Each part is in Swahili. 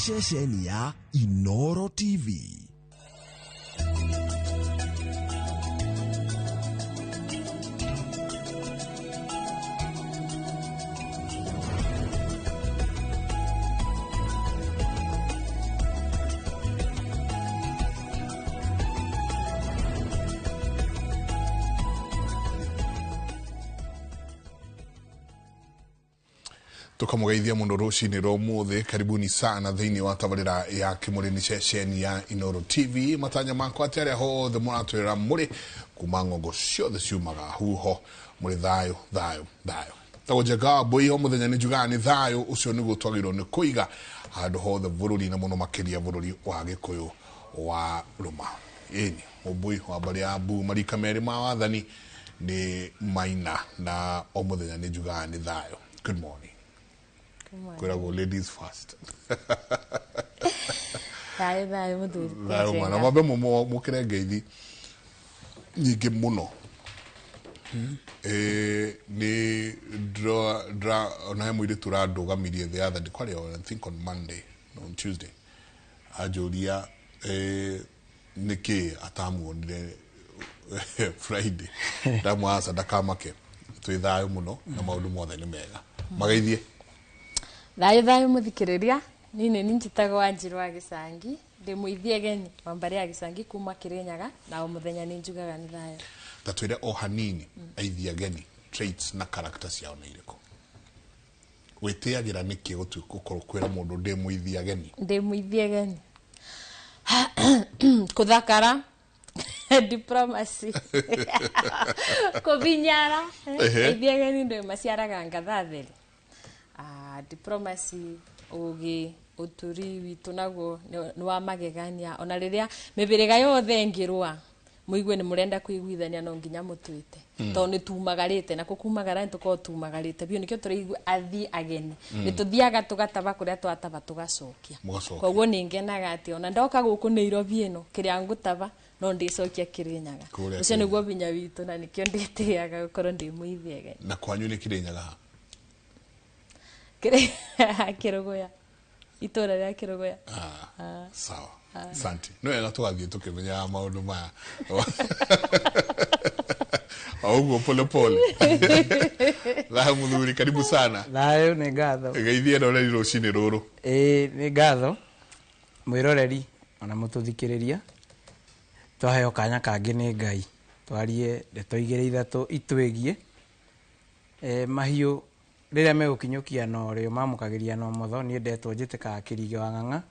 ceceni ya Inoro TV. Tukamugeithia muno rucini rwa umuthi. Karibuni sana thiini wa tabarira ya Kimurini ceceni ya Inoro TV. Matanya makwa ati aria hothe muratwira muri kuma ngongo ciothe ciumaga huho muri thayo thayo thayo. Tawajega boiho muthenya ni juga ni thayo ucio niguo twagirwo ni kuiga handu hothe bururi na muno makiria bururi wa Gikuyu wa Ruma. Ini mubui wa bari ya bu marika meri ma wathani ni Maina na o muthenya ni juga ni thayo. Good morning. Good morning. Ladies first. Bye mudu. Mwana mabe mukire ngeithi nyingi muno. Ni dra ona mwiri turadugamirie the other day kwali I think on Monday on Tuesday. Ajoria niki atamuonire Friday. Ndamwasa ndakamake twithayo muno na maundu mothe ni mega. Mageithie Thayo muthikiriria nini ninjitagwo Wanjiru wa Gicangi ndi muithie geni wa mbari ya Gicangi kuma Kirinyaga na o muthenya ni njugaga ni thayo. Tatwire o hanini aithia geni traits na characters yao na iriko witiagira niki gukorwo kwira mundu ndi muithia geni kuthakara diplomacy kubinyara aithia geni ndo maciaraga ngathatheri. Diplomacy ugi uturi witu naguo ni wa magegania ona riria mibiriga yothe ngirwa muigwe ni murenda kuiguithania no nginya mutwite to ni tumagarite na kukumagara ntuko tumagarite bio nikyo turiigwa athi ageni ni tuthiaga tugataba kuria twataba tugacokia koguo ningenaga ati ona ndoka guku Nairobi ino kiria ngutaba no ndicokia Kirinyaga ucio niguo binya witu na nikyo nditiaga gukorwo ndi muithia ageni. Na kwanyu ni Kirinyaga Kirogoya itora ya Kirogoya. Sawa. Asante. No ya tugathie tukimenya maundu maya. Augo pole pole. Thayo muthuri karibu sana. Thayo ni ngatho. Geithie no reri rucini ruru. Ni ngatho. Mwiroreri ona mututhikiriria. Twaheo kanya kangi ni Ngai. Twarie ndeto igire ithatu itwegie. Mahiu riria megukinyukia no rio mamukagiria no motho ni ndetwo njitikaga Kirige wa Ng'ang'a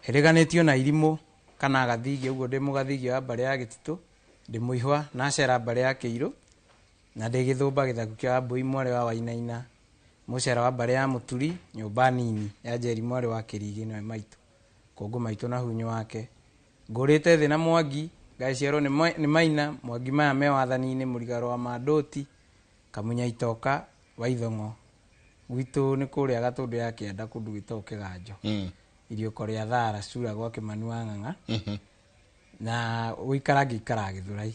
heriganitio na irimu kana gathigi uguo ndi mugathigi wa mbare ya Gititu ndi muihwa na cera mbare ya Kiiru na ndi Githumba Githaku kia Mbui mware wa Wainaina mucera wa mbare ya Muturi nyumba nini ya Njeri mware wa Kirige no maitu kongo maitu na hunyo wake ngurite thi na Mwangi gaciero ni Maina Mwangi maya me wathani-ini Murigaro wa Mandoti Kamunya Itoka Waithongo gwitu ni kuria Gatundu ya Kianda kundu gitoke Ganjo irio koria Thara cura gwa Kimani wa Ng'ang'a na uikarangi ikara Githurai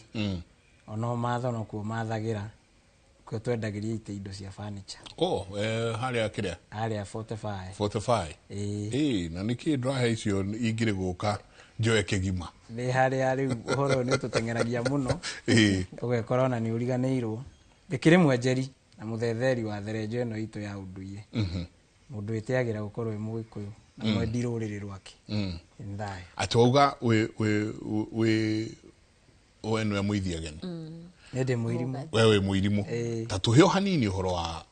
ono matho no kuo mathagira kwo twendagiria ite indo cia furniture haria kiria haria 45 na niki draha icio ingire guka njoe kigima ni haria riu uhoro ni tutengeragia muno ugekora na ni uriganirwo ndikire mwenjeri na muthetheri wa therenjo eno itu ya unduire mundu itiagira gukorwo Mugikuyu na mwendi ruriri rwake thayo atauga we wenwe muithia geni ndi muirimu wewe muirimu tatuheo hanini uhoro wa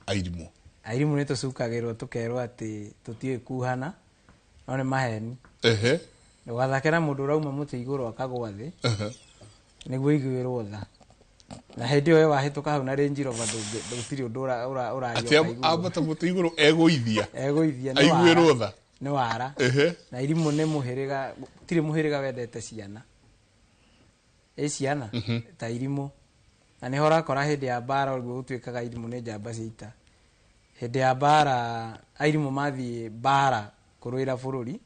airimu ni tucukagirwo tukerwo ati tutie kuhana no ni maheni ugathakira mundu rauma muti iguru akagwa thi niguo igwirwo tha na hindi we wahituka hau na Range Rover ndutiri undu urario ati abata mutu iguru egoithia aigwirwo tha ni wara na irimu ni muhiriga tiri muhiriga wendete ciana ciana ta irimu na ni hora kora hindi ya bara uguo gutwikaga irimu ni njamba ciita hindi ya bara irimu mathie bara kuruira bururi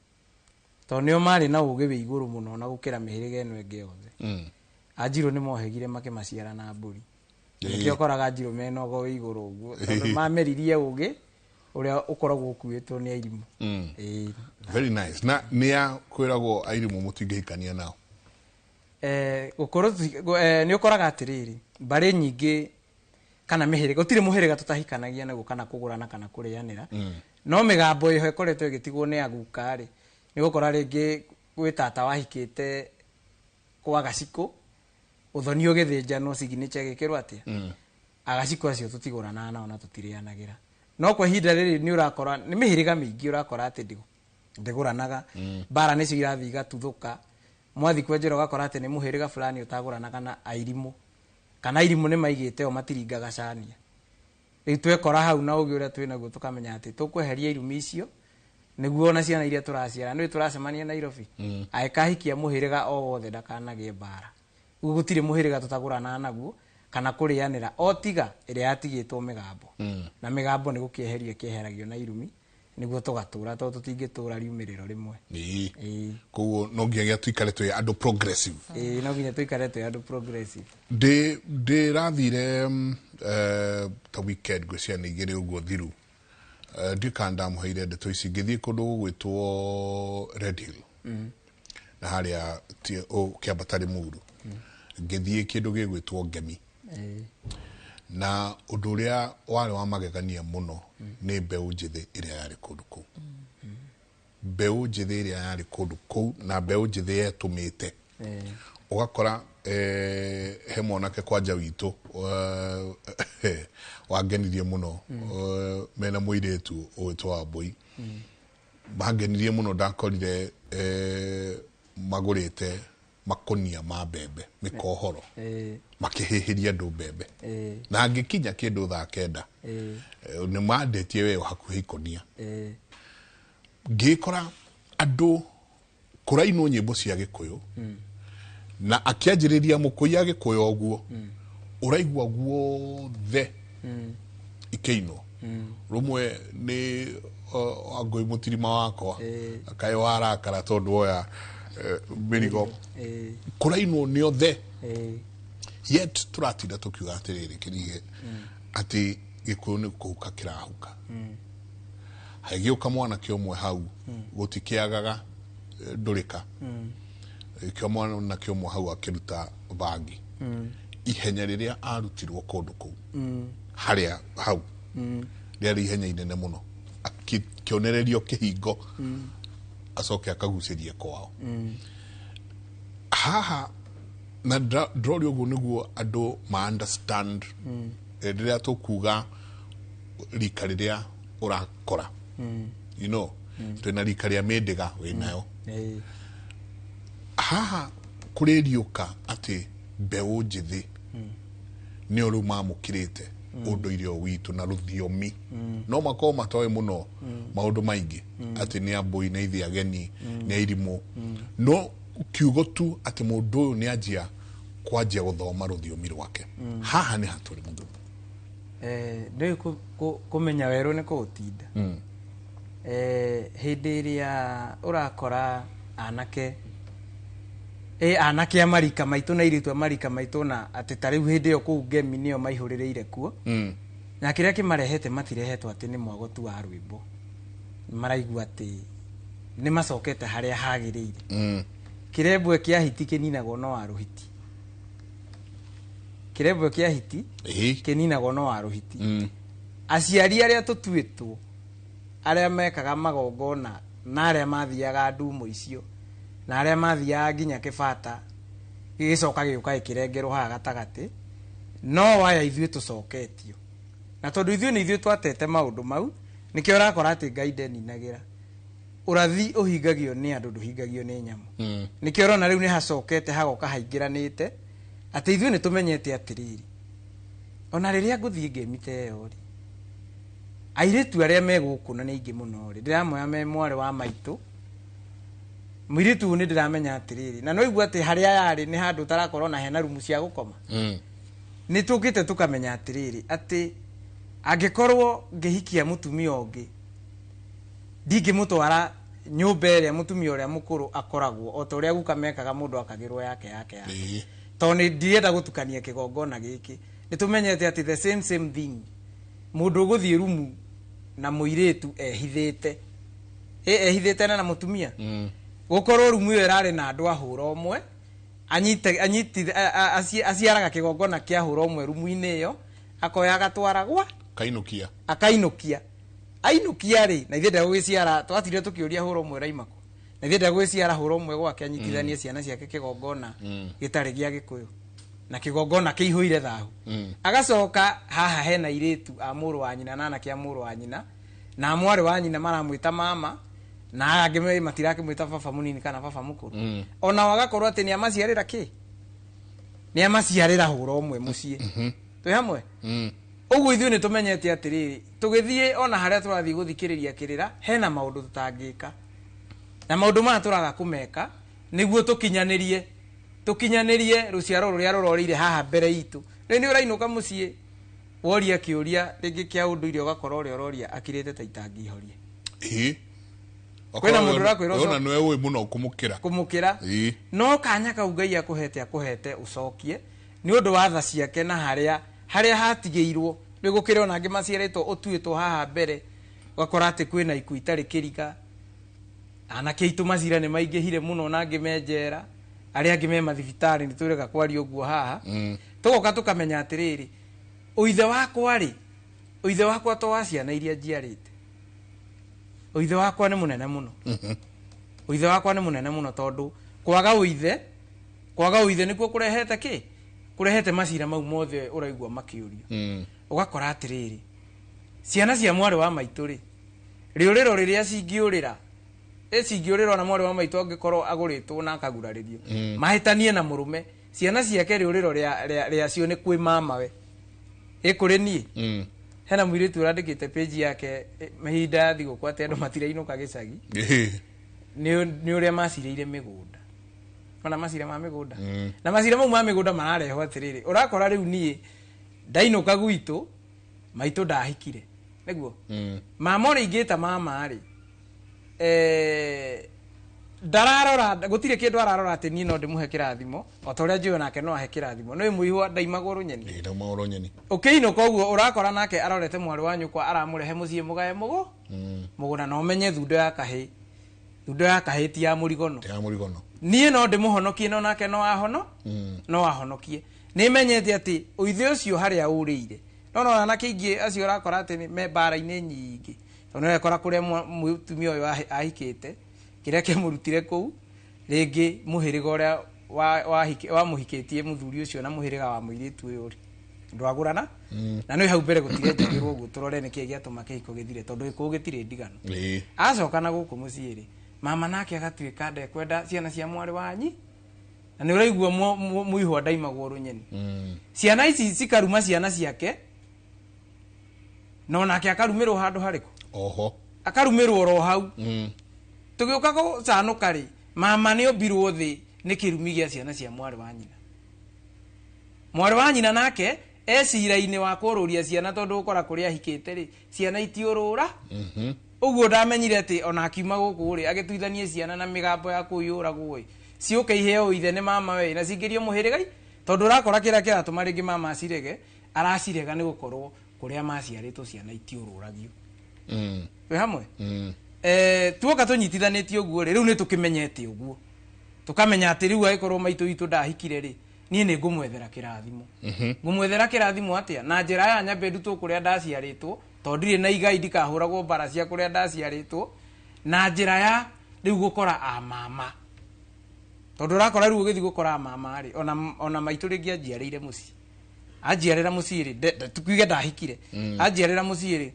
to nio mari na ugi wi iguru muno na gukira mihiriga eno enge yothe Anjiru ni mohegire makimaciara na mburi nikio koraga Anjiru menogo iguru uguo tondu mameririe ugi uria ukoragwo ukuitwo ni airimu. Very nice. Na nia kwiragwo airimu mutingihikania nao. Gukorwo ni ukoraga atiriri mbari nyingi kana mihiriga gutire muhiriga tutahikanagia naguo kana kugurana kana kurianira. No migambo iho ikoretwo igitigwo ni agukari ni gukora ringi gwi tata wahikite kwa gaciko uthoni ugithinjanwo signature gikirwo atia agaciko acio tutigurana na ona tutirianagira. No kwa hinda riri ni urakora ni mihiriga mingi urakora ati ndiguranaga bara ni cio irathi gatuthuka mwathi kwenjera ugakora ati ni muhiriga fulani utaguranaga na airimu kana airimu ni maigite o matiringaga cania. Riu twekora hau na ugi uria twinaguo tukamenya ati tukweheria irumi icio niguo ona ciana iria turaciara ni turacemania Nairobi aikahikia muhiriga o wothe ndakanagie bara. Ugu gutire muhiriga tutagurana naguo kana kurianira o tiga iria yatigitwo migambo na migambo ni gukieheria kieheragio na irumi niguo tugatura to tutingitura riumiriro rimwe. Koguo no nginya tuikare twi andu progressive. No nginya tuikare twi andu progressive. De rathire ta weekend gwecia ni igiri uguo thiru. Ndikanda muheire ndeto ici ngithii kundu gwitwo Red Hill. Na haria kiambatari muru. Ngithii kindu gigwitwo Ngemi. Na undu uria wari wa magegania muno ni mbeu njithi iria yari kundu kuu. Mbeu njithi iria yari kundu kuu na mbeu njithi yetumite. Ugakora he mwanake kwanja witu wangenirie muno mena muiretu witwa Wambui. Bangenirie muno ndakorire magurite makonia ma mbembe mikohoro makihihiria andu mbembe na angikinya kindu thaa 9 ni mandetie we hakuhi konia ngikora andu kuraino nyimbo cia Gikuyu na akianjiriria mukuya Gikuyu oguo uraigwa guothe ikeino rumwe ni Wangui mutirima wakwa akayo warakara tondu oya mirigo kuraino ni othe yet turatinda tukiuga atiriri kirige ati Gikuyu ni kuhuka kirahuka hagiuka mwana kiomwe hau gutikiagaga ndurika kio mwana kiomwe hau akiruta bangi ihenya riria arutirwo kundu kuu haria hau riari ihenya inene muno akionererio kihingo acoke akaguciria kwao haha na drori uguo niguo andu ma understand riria tukuga rika riria urakora you know twina rika ria mendiga winayo haha kuririuka ati mbeu njithi ni uru mamukirite unduire witu na ruthiomi no makoma matoe muno maundu maingi ati ni Ambui na ithi ageni ni airimu no kiugo tu ati mundu uyu ni ajia kwajia guthoma ruthiomi rwake haha ni haturi mundu ndio kumenya weru ni kutinda hindi iria urakora anake anake amarika maitu na iritu amarika maitu na ati tariu hindi yo ku Ngemi niyo maihurireire kuo na kiria kimarehete matirehetwo ati ni mwagotu wa rwimbo maraigua ati ni macokete haria hagiriire kirebwe kia hiti kininagwo no wa ruhiti kirebwe kia hiti kininagwo no wa ruhiti aciari aria tutuitwo aria mekaga magongona na aria mathiaga ndumo icio na aria mathiaga nginya kibata gicoka giuka ikirengerwo haga gatagati no waya ithuĩ tucoketio na tondu ithuĩ ni ithuĩ twatete maundu mau nikio urakora ati Ngai ndeninagira urathi uhingagio ni andu nduhingagio ni nyamu nikio urona riu ni hacokete hagoka haingiranite ati ithuĩ ni tumenyete atiriri ona riria nguthii Ngemi teyo ri airetu aria meguku na ni ingi muno ri ndiramoya me mwari wa maitu mwiritu ni ndiramenya atiriri na no igua ati haria yari ni handu tarakorwo na hena rumu cia gukoma ni tukite tukamenya atiriri ati angikorwo ngihikia mutumia ongi ndingimutwara nyumba iria mutumia uria mukuru akoragwo o ta uria gukamekaga mundu akagirwo yake to ni ndienda gutukania kigongona giki ni tumenyete ati the same thing mundu guthii rumu na muiritu ehithite ehithite na mutumia gukorwo rumu iyo irari na andu ahura omwe anyiti aciaraga kigongona kia hura omwe rumu-ini iyo akoya agatwaragwa akainukia ainukia ri na ithe ndagugiciara twatire tukiuria hura omwe raimako na ithe ndagugiciara hura omwe gwake anyitithanie ciana ciake kigongona gitari gia gikuyu na kigongona kiihuire thahu agacoka haha hena iritu a muru wa nyina na kia muru wa nyina na mwari wa nyina maramwita mama na angime matirake mwita baba munini kana baba mukuru ona wagakorwo ati ni amaciarira ki ni amaciarira hura omwe mucii twi hamwe uguo ithuĩ nĩ tũmenyete atĩrĩrĩ tũgĩthiĩ ona harĩa tũrathiĩ gũthikĩrĩria kĩrĩra hena maũndũ tũtangĩka na maũndũ maya tũraga kũmeka nĩguo tũkinyanĩrie rũciaro rũrĩa rũrorĩire haha mbere itũ rĩu nĩ ũrainũka mũciĩ woria kĩũria rĩngĩ kĩa ũndũire ũgakorwo ũrĩa ũroria akirĩte ta itangihorie kwĩna mũndũ ũrakwĩra ona nĩwe ũĩ mũno kũmũkĩra no kanya kau Ngai akũhete ũcokie nĩ ũndũ wa tha ciake na harĩa hatigĩirwo nĩ gũkĩrĩ ona angĩ maciarĩtwo ũtuĩtwo haha mbere gakora atĩ kwĩna ikuũ itarĩ kĩriga anake aitũ macira nĩ maingĩhire mũno na angĩ menjera arĩa angĩ me mathibitarĩ nĩ tũrega kwaria ũguo haha tũgoka tũkamenya atĩrĩrĩ ũithe wakwa to wa ciana iria njiarĩte ũithe wakwa nĩ mũnene mũno ũithe wakwa nĩ mũnene mũno tondũ kwaga ũithe nĩkuo kũrehete kĩ kurehete macira mau mothe uraigua makiurio ugakora atiriri ciana cia mwari wa maitu ri riuriro riria cingiurira na mwari wa maitu angikorwo aguritwo na akaguraririo mahitanie na murume ciana ciake riuriro ria cio ni kwi mama we ikuri ni hena mwiritu urandikite page yake mahinda thigũkũ ati andu matirainũka gicagi ni uria macireire migunda ona macira ma migunda na macira mau ma migunda mararehwo atiriri urakora riu nie ndainuka gwitu maitu ndahikire niguo mama uri ingita mama ri ndararora gutire kindu ararora ati nie no ndimuhe kirathimo otoria njiwe nake no ahe kirathimo no imuihwa ndaimagwo runyeni ukiinuka uguo urakora nake arorete mwari wa nyukwa aramurehe mucie mugaye muguna no menye thundo ya kahĩ ti ya murigono niĩ no ndĩmũhonokie no nake no ahonokie nĩ menyete atĩ ũithe ũcio harĩa ũrĩire no anake aingĩ acio ũrakora atĩ me mbara-inĩ nyingĩ tondũ nĩ ũrakora kũrĩa mũtumia ũyũ ahikĩte kĩrĩa kĩamũrutire kũu rĩngĩ mũhĩrĩga ũrĩa wamũhikĩtie mũthuri ũcio na mũhĩrĩga wa mũirĩtu ũyũ rĩ ndwagũrana na nĩ hau mbere gũtire njagĩrwo ũguo tũrore nĩkĩĩ gĩatũma kĩhiko gĩthire tondũ gĩkũũ gĩtirĩ ndigano acoka na gũkũ mũciĩ rĩ mama nake agatuĩka ndekwenda ciana cia mwari wanyi na nĩ ũraigua mũihwa ndaimagwo runyeni ciana ici cikaruma ciana ciake no nake akarumĩrwo handũ harĩkũ akarumĩrwo oro hau tũgĩũka gũcanũka rĩ mama nĩ ombirwo thĩ nĩ kĩrumi gĩa ciana cia mwari wa nyina nake ecira-inĩ wa kũrũria ciana tondũ ũkora kũrĩa ahikĩte rĩ ciana itiũrũra uguo ndamenyire ati ona akiuma guku ri agituithanie ciana na migambo ya kuyuragwo ciuke iheo ithe ni mama we na cingirio muhirigai tondu rakora kira kiratuma ringi mama acirege aracirega ni gukorwo kuria maciaritwo ciana itiururagio we hamwe tuoka tunyitithanĩtie ũguo rĩ rĩu nĩ tũkĩmenyete ũguo tũkamenya atĩ rĩu agĩkorwo maitũ itũ ndahikire rĩ niĩ nĩ ngũmwethera kĩrathimo ngũmwethera kĩrathimo atĩa na njĩra ya nyambe ndutwo kũrĩa ndaciarĩtwo tondũ ndirĩ na igai ndikahũragwo mbara cia kũrĩa ndaciarĩtwo na njĩra ya rĩu gũkora a mama tondũ ũrakora rĩu ũgĩthiĩ gũkora a mama rĩ ona maitũ rĩngĩ anjiarĩire mũciĩ anjiarĩra mũciĩ rĩ tukuge ndahikire anjiarĩra mũciĩ rĩ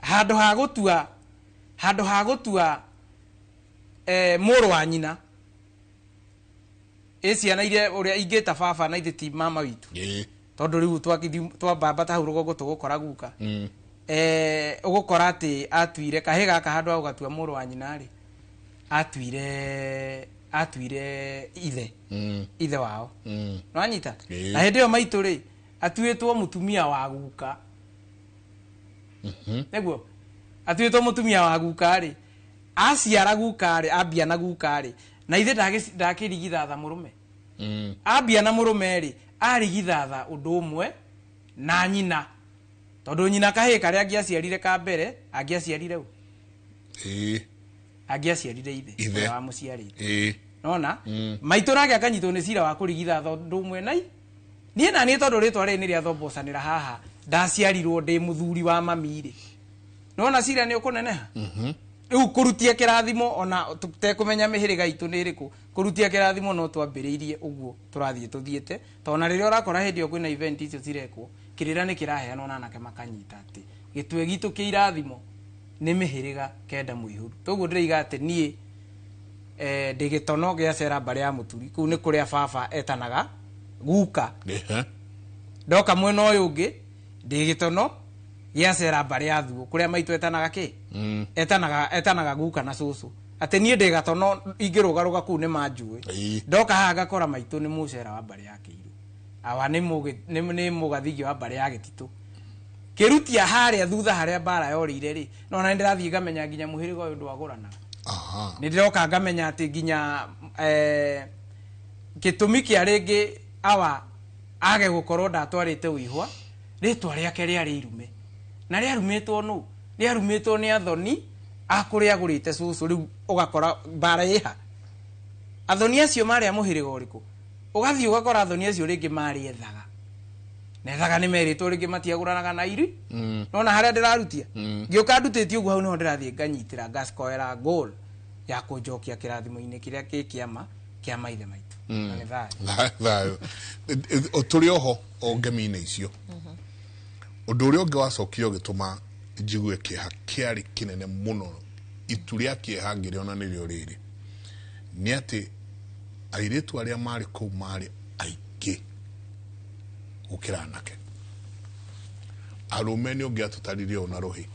handũ ha gũtua mũrũ wa nyina ciana iria ũrĩa ingĩta baba na ithe ti mama witũ tondu riu twambamba ta hau rũgongo tũgũkora guka ũgũkora atĩ atuire kahĩ gaka handũ ha gũgatua mũrũ wa nyina rĩ atuire ithe wao no anyita na hĩndĩ ĩyo maitũ rĩ atuĩtwo mũtumia wa guka nĩguo atuĩtwo mũtumia wa guka rĩ aciara guka rĩ ambia na guka rĩ na ithe ndakĩrigithatha mũrũme ambia na mũrũme rĩ arigithatha ũndũ ũmwe na nyina tondu nyina kahä karia angiaciarire ka mbere angiaciarire u angiaciarire ithe wa muciarite nona maitu nake akanyitwo ni cira wa kurigitha thondu mwenai nie na nie tondu ritwa ri ni ria thombocanira haha ndaciarirwo ndi muthuri wa mamiri nona cira ni ukuneneha riu kurutia kirathimo ona tutekumenya mihiriga itu ni iriku kurutia kirathimo no twambiriirie uguo turathie tuthiete tona riria urakora hindi yo kwina event icio cirekwo kirira ni kiraheana ona nake makanyita ati gitwe gitu kiirathimo ni mihiriga kenda muihuru toguo ndiriga ati nie ndigitono gia cera mbare ya muturi ku ni kuria baba etanaga guka ndoka mwena uyu ungi ndigitono gia cera mbare ya thuo kuria maitu etanaga ki etanaga guka na cucu ati nie ndigatono ingirugaruga ku ni manjui ndoka haha ngakora maitu ni mucera wa mbare ya Kiiru awa ni mugathigio wa mbare ya Gititu kirutia haria thutha haria mbara yorire ri nona ndirathie ngamenya nginya muhiriga uyu ndwagurana ni ndiroka ngamenya ati nginya gitumi kia ringi awa age gukorwo ndatwarite uihwa ritwa riake riari irume na riarumitwo nu riarumitwo ni athoni akuria agurite cucu riu ugakora mbara iha athoni acio mari amuhiriga uriku ugathie ugakora athoni acio ringi mari ethaga nethaga ni meritwo ringi matiaguranaga na iri nona haria ndirarutia ngioka ndutitio uguo hau no ndirathie nganyitira ngaskoera goal ya kunjokia kirathimo-ini kiria kikiama kia maithe maitu na ni thayo turi oho o ngemi-ini icio undu uria ungi wacokio gituma njigue kiha kiari kinene muno itu ria kiha ngiriona nirio riri ni ati airitu aria mari kou mari aingĩ gukira anake arume ni ungi atutaririe ona ruhi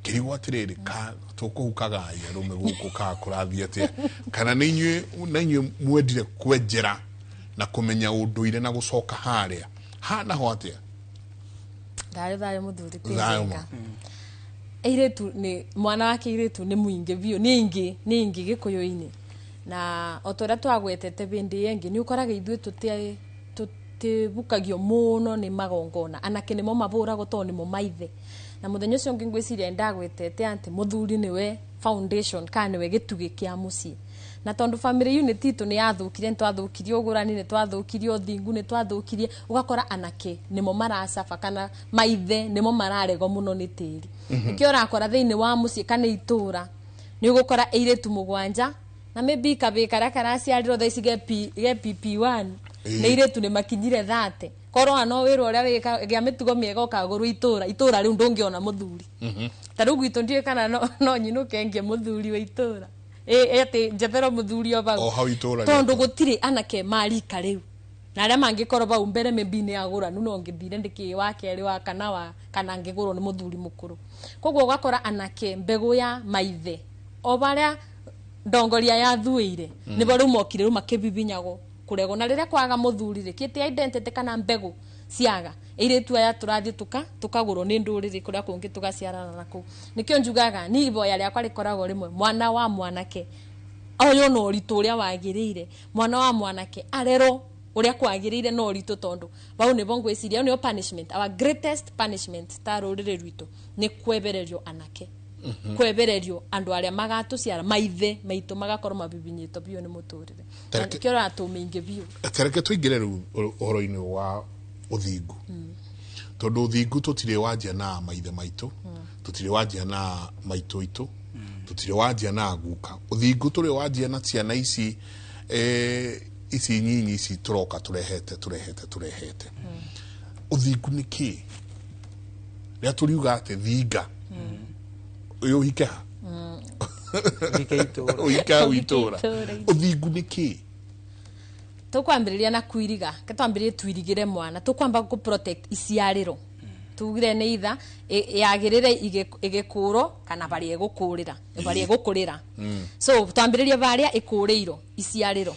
kirigwo atiriri ka tukuhukaga arume guku ka kurathia atia kana ni inyue mwendire kwenjera na kumenya unduire na gucoka haria hana ho atia Dayo muthuri kwega eiretu ni mwana wake eiretu ni muingi bio ni ingi gikuyu-ini na otora twagwetete bindi yengi ni ukoraga ithue tutibukagio muno ni magongona anake nimo maburago to nimo maithe na muthenya ucio ngi ngwiciria ndagwetete anti muthuri niwe foundation kana we gitugi kia muci na tondu family unit itu ni yathukire ntwathukirie ugurani ni twathukirie othingu ni twathukirie ugakora anake nimo maracafa kana maithe nimo mararego muno ni tiri ikio rakora thiini wa muci kana itura ni ugukora eiretu mugwanja na maybe kabika karaciariro thaici ge PP1 ni iretu ni makinyire 30 korwa no wiro uria gia mitugo miega ukaguru itura riu ndungiona muthuri taru gwitu ndie kana no nyinuke ngie muthuri wa itura ati njethero muthuri obago tondu gutire anake marika riu na aria mangikorwo bau mbere maybe ni agura no ngithire ndiki wa keri wa kana ngigurwo ni muthuri mukuru koguo ugakora anake mbegu ya maithe obaria ndongoria ya thuire ni bo riu mokire riu makibibinyago kurego na riria kwaga muthuri ri kiti identity kana mbegu ciaga iretu aya turathie tukagurwo ni nduriri kuria kungi tugaciarana naku nikio njugaga ni iboya riakwa rikoragwo rimwe mwana wa mwanake oyo no ritu uria wagirire mwana wa mwanake arero uria kwagirire no ritu tondu bau ni bongo isiria ni punishment our greatest punishment ta rurire rwitu ni kwebererio anake kwebererio andu aria magatuciara maithe maitu magakorwo mabibinyito bio ni muturire nikio ratuminge bio tereke tuingire uhoro-ini wa uthingu tondu uthingu tutire wanjia na maithe maitu tutire wanjia na maitu itu tutire wanjia na guka uthingu turi wanjia na ciana ici ici nyinyi ici turoka turehete uthingu ni ki ria turiuga ati thinga uyu hikaha itura uthingu ni ki tukwambiriria na kuiriga ketwambiririe twirigire mwana tukwamba ku protect isiariro tugire ni itha yagirire igikuro kana bari egukurira so twambiririe baria ikuriiro isiariro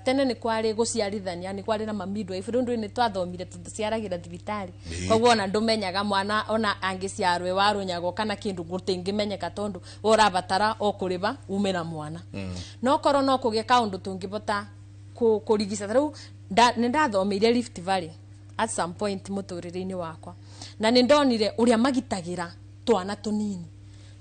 tene ni kwari guciarithania ni kwari na mamidwife rundu ni twathomire tuciaragira thibitari koguo na ndumenyaga mwana ona angiciarwe warunyago kana kindu gutingimenyeka tondu urabatara okuriba umena mwana no koro no kuge kaundu tungibota kurigisa riu ni ndathomeire Rift Valley at some point muturire-ini wakwa na ni ndonire uria magitagira twana tunini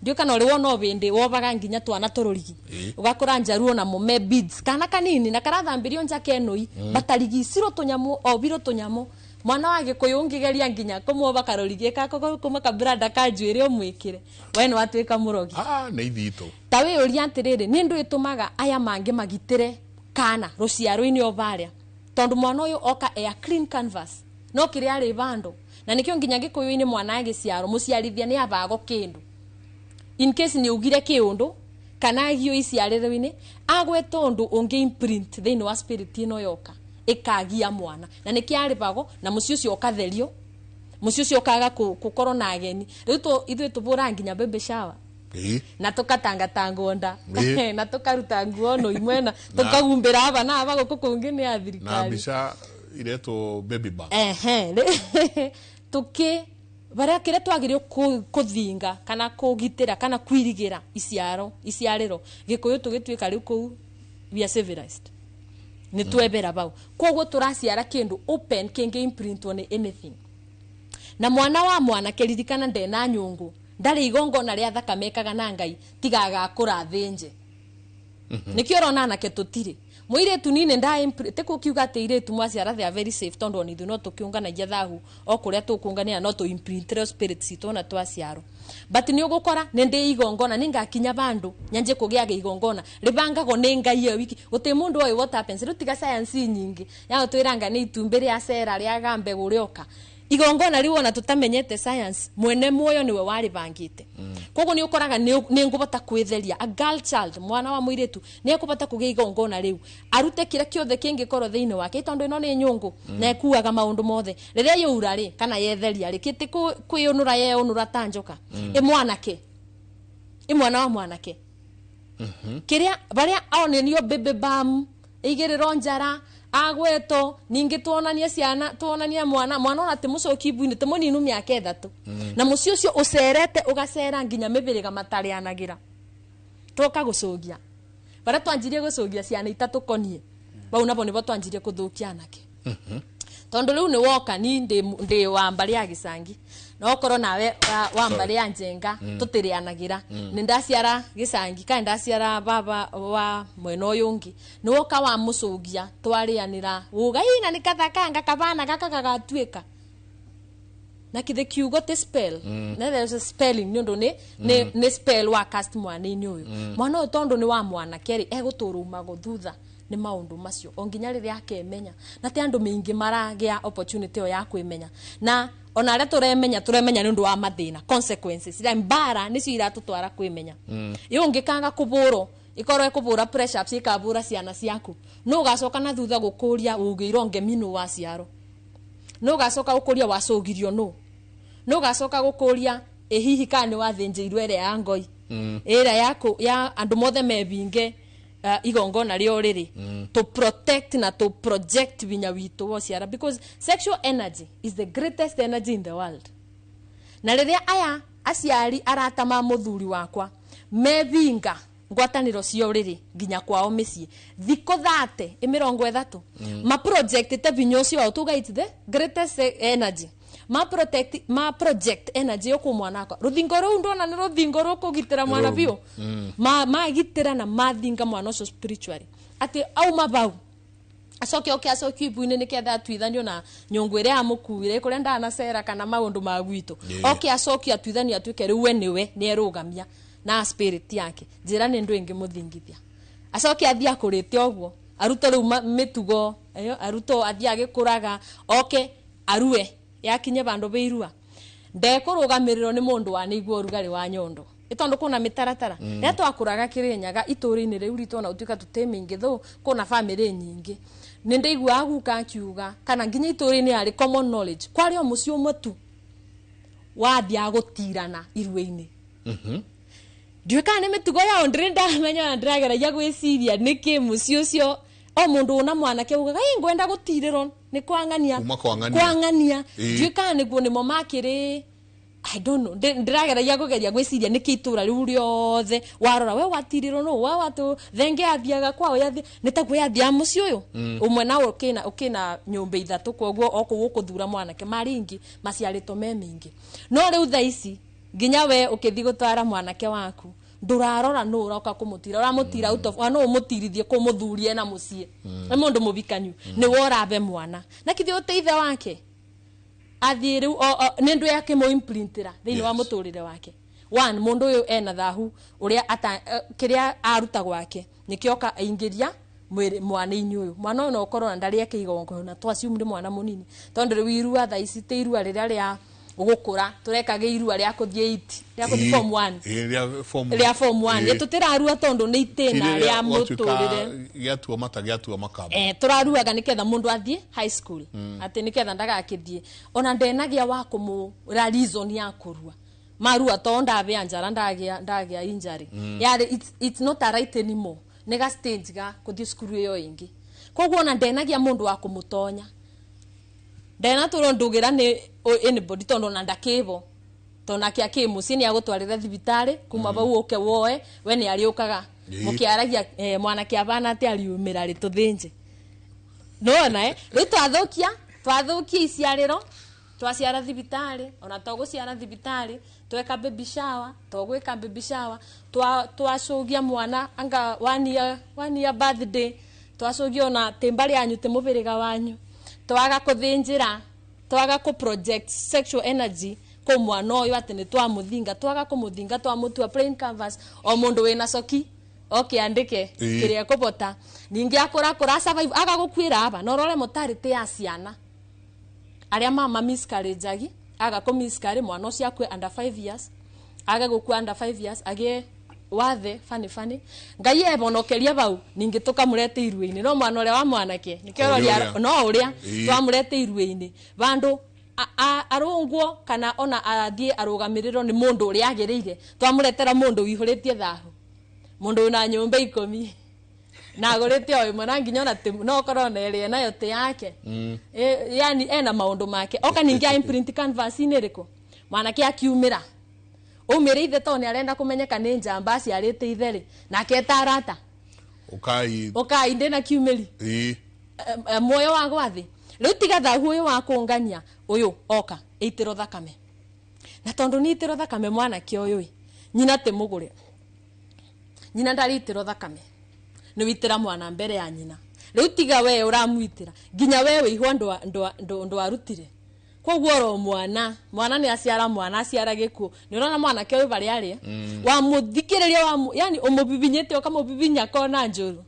ndio kana uri wona obindi wobaga nginya twana tururigi ugakora njaruo na mume beads kana kanini na karathambirio njake enoi batarigi siro tunyamu obiro tunyamu mwana wage kuyungigeria nginya kumwoba karorigi kako kuma kabrada kanjuire umwikire wene watwika murogi nä ithito tawe uria atiriri ni ndu itumaga aya mangi magitire kana ruciaro-ini obaria tondu mwana uyu oka a clean canvas no kiri ari bando na nikio nginya gikuyu-ini mwana agiciaro muciarithia ni abago kindu in case ni ugire kiundu kana gio iciariro-ini agwe tondu ungi imprint thini wa spirit ino yoka ikagia mwana na nikiari bago na mucio cio okatherio mucio cio kaga kukorwo na ageni riu ithu tubura nginya baby shower na tukatanga nda na tukaruta nguo no imwena tukagumbira aba na aba gukungi ni athirikari na bisha ireto baby bar tuki baria kire twagirio kuthinga kana kugitira kana kwirigira iciariro gikuyu tugitwika riu ku we are civilized ni twebera bau koguo turaciara kindu open kingi imprint on anything na mwana wa mwana kiririkana ndena nyungu ndari igongona ria thakamekaga na ngai tigaga kurathinje nikio rona nake tutire muire tunine nda te kukiuga teire tu mwaciara they are very safe tondo ni no tukiunganagia thahu okuria tukungania no to imprint spirit sitona twaciaro but ni ugukora nende igongona ningakinya bandu nyanje kugiage igongona ribangago ni ngai ya wiki uti mundu oy what happens rutiga science nyingi ya twiranga ni itumbere ya sera ria gambe gurioka igongona riwona tutamenyete science mwene muoyo niwe wari bangite koguo ni ukoraga ni ngubota kwitheria a girl child mwana wa muiretu ni ekubota kugia igongona riu arute kira kiothe kingi koro thiini wake tondu ino ni nyungu na ekuaga maundu mothe riria yura ri kana yetheria ri kiti kwiyunura yeunura tanjoka mwanake mwana wa mwanake kiria baria onenio baby bam igiriro njara agweto ningi tuonania ciana tuonania mwana ona timucoki buini timuninu miaka 3 na mucio cio ucerete ugacera nginya mibiriga matarianagira toka gucogia bara twanjirie gucogia ciana 3 konie bau nabo nibo twanjirie kuthukia nake tondu riu ni woka ni ndi wa mbari ya gicangi no korwo nawe wa mbari ya njenga tutirianagira ni ndaciara gicangi kana ndaciara baba wa mwena uyu ngi ni woka wa mucugia twarianira ugaina ni kathakanga kabana gaka gagatwika na kithe kiugo te spell na there is a spelling nyondo ne spell wa cast mwana-ini uyu mwana tondu ni wa mwana keri eguturuma guthutha ni maundu macio onginya riria akemenya na te andu mingi maragia opportunity ya kwimenya na ona aria turemenya ni ndu wa mathina consequences ira mbara nicio iratutwara kwimenya iyo ngikanga kuburo ikorwo ekubura pressure ups ikabura ciana ciaku no gacoka na thutha gukuria ugiro ngemino wa ciaro no gacoka gukuria wacogirio no gacoka gukuria hihi kane wathinjirwe ire ya ngoi ira yako ya andu mothe mebinge igongona rio riri to protect na to project vinya witu wo ciara because sexual energy is the greatest energy in the world na riria aya aciari arata ma muthuri wakwa mebinga ngwataniro cio riri nginya kwao micii thiko 30 30 ma project te vinyo cio tuga it's the greatest energy ma project energy yo kumwana kwa ruthingo ru ndona ni ruthingo ru kugitira mwana bio ma gitira na mathinga mwana so spiritually ati au mabau acoki ibu-ini ni ketha atwithanio na nyungu iria amukuire kuria ndana cera kana maundu ma gwitu acoki atwithanio atwike riu we niwe ni erugamia na spirit yake njira ni ndu ingi muthingithia acoki athia kurite oguo aruto riu mitugo aruto athia agikuraga arue yakinye bandu beirua ndekurugamiriro ni mundu wa nigwo urugari wa nyondo itondu kuna mitaratara ria twakuraga kirinyaga ituri-ini riu ritu na utuika tutemingi thu kuna family nyingi ni ndeigua guka kiuga kana nginya ituri-ini ari common knowledge kwario mucio mutu wathia gutirana irwe-ini ndiuka ni mitugo ya ondre ndamenya ndirageragia gwiciria niki mucio cio o mundu una mwana ke ugaga ngwenda gutirirwo ni kwangania ndiuka niguo nimo makiri I don't know ndirageragia kugeria gwiciria niki itura riu riothe warora we watiriro no wa watu thenge athiaga kwao yathi nitaguo yathia muci uyu umwe na ukina nyumba ithatu koguo okuo kuthura mwanake maringi maciarito memingi no riu thaici nginya we ukithi gutwara mwanake waku ndurarora no uroka kumutira uramutira out of no umutirithie kumuthurie na mucie ni mundu mubikanyu ni worabe mwana na kithio uteithe wake athie riu nindu yake mo implantira thiini wa muturire wake one mundu uyu ena thahu uria kiria aruta gwake nikioka aingiria mwana-ini uyu mwana uyu no ukorwo ndari yake igongo na twasiumire mwana munini tondu riu irua thaici te irua riria ria ugukura turekage irua ria kuthie 8 ria kuthie form 1 ria form 1 tutirarua tondu ni itena ria muturire giatua mata giatua makamba turaruaga niketha mundu athie high school ati niketha ndagakithie ona ndenagia wa kumura reason ya kurua marua tonda be anjara ndagia injury yari it's not a right anymore nega stage ga kuthie skuru yo ingi koguo ona ndenagia mundu wa kumutonya ndena turondugira ni anybody tondu na ndakibo tona kia kimuci ni agutwarira thibitari kuma bau uke woe we ni ariukaga mukiaragia mwana kia bana ati ariumira ri tuthinje nona ri twathukia iciariro twaciara thibitari ona toguciara thibitari tweka baby shower togwika baby shower twacogia mwana anga 1 year birthday twacogia ona timbari anyu te mubiriga wanyu twaga kuthinjira twaga ku project sexual energy ko mwana oyo ati ni twamuthinga twaga kumuthinga twamutua plain canvas o mundu wina coki andike kiria kubota ningi akura survive aga gukwira aba no rore mutarite ya ciana aria mama miscarriage agi aga ko miscarriage mwana ucio akwe under 5 years aga gukua under 5 years age wathe fani ngai ebonokeria bau ningi tukamurete iruini no mwana ule wa mwanake nikioria no uria twamurete iruini bandu arungwo kana ona athie arugamiriro ni mundu uri agirire twamuretera mundu wihuritie thahu mundu una nyumba 10 na agurite oyo mwana nginya ona no korona ere nayo te yake yani ena maundu make oka ningi imprint canvas iniriko mwanake akiumira umire ithe toni arenda kumenyeka ni njamba ciarite itheri nake etarata ukai ndena kiumiri moyo wa gwathi riu tiga thahu uyu wa kungania uyu oka eitiro thakame na tondu ni itiro thakame mwanake uyu nyina te mugure nyina ndari itiro thakame ni witira mwana mbere ya nyina riu tiga we uramuitira nginya we wihwa ndo arutire koguo ro mwana ni aciara mwana aciara gikuo ni urona mwana ke uyu bari ari wa muthikiriria wa yani umubibinyete ukamubibinya kona njuru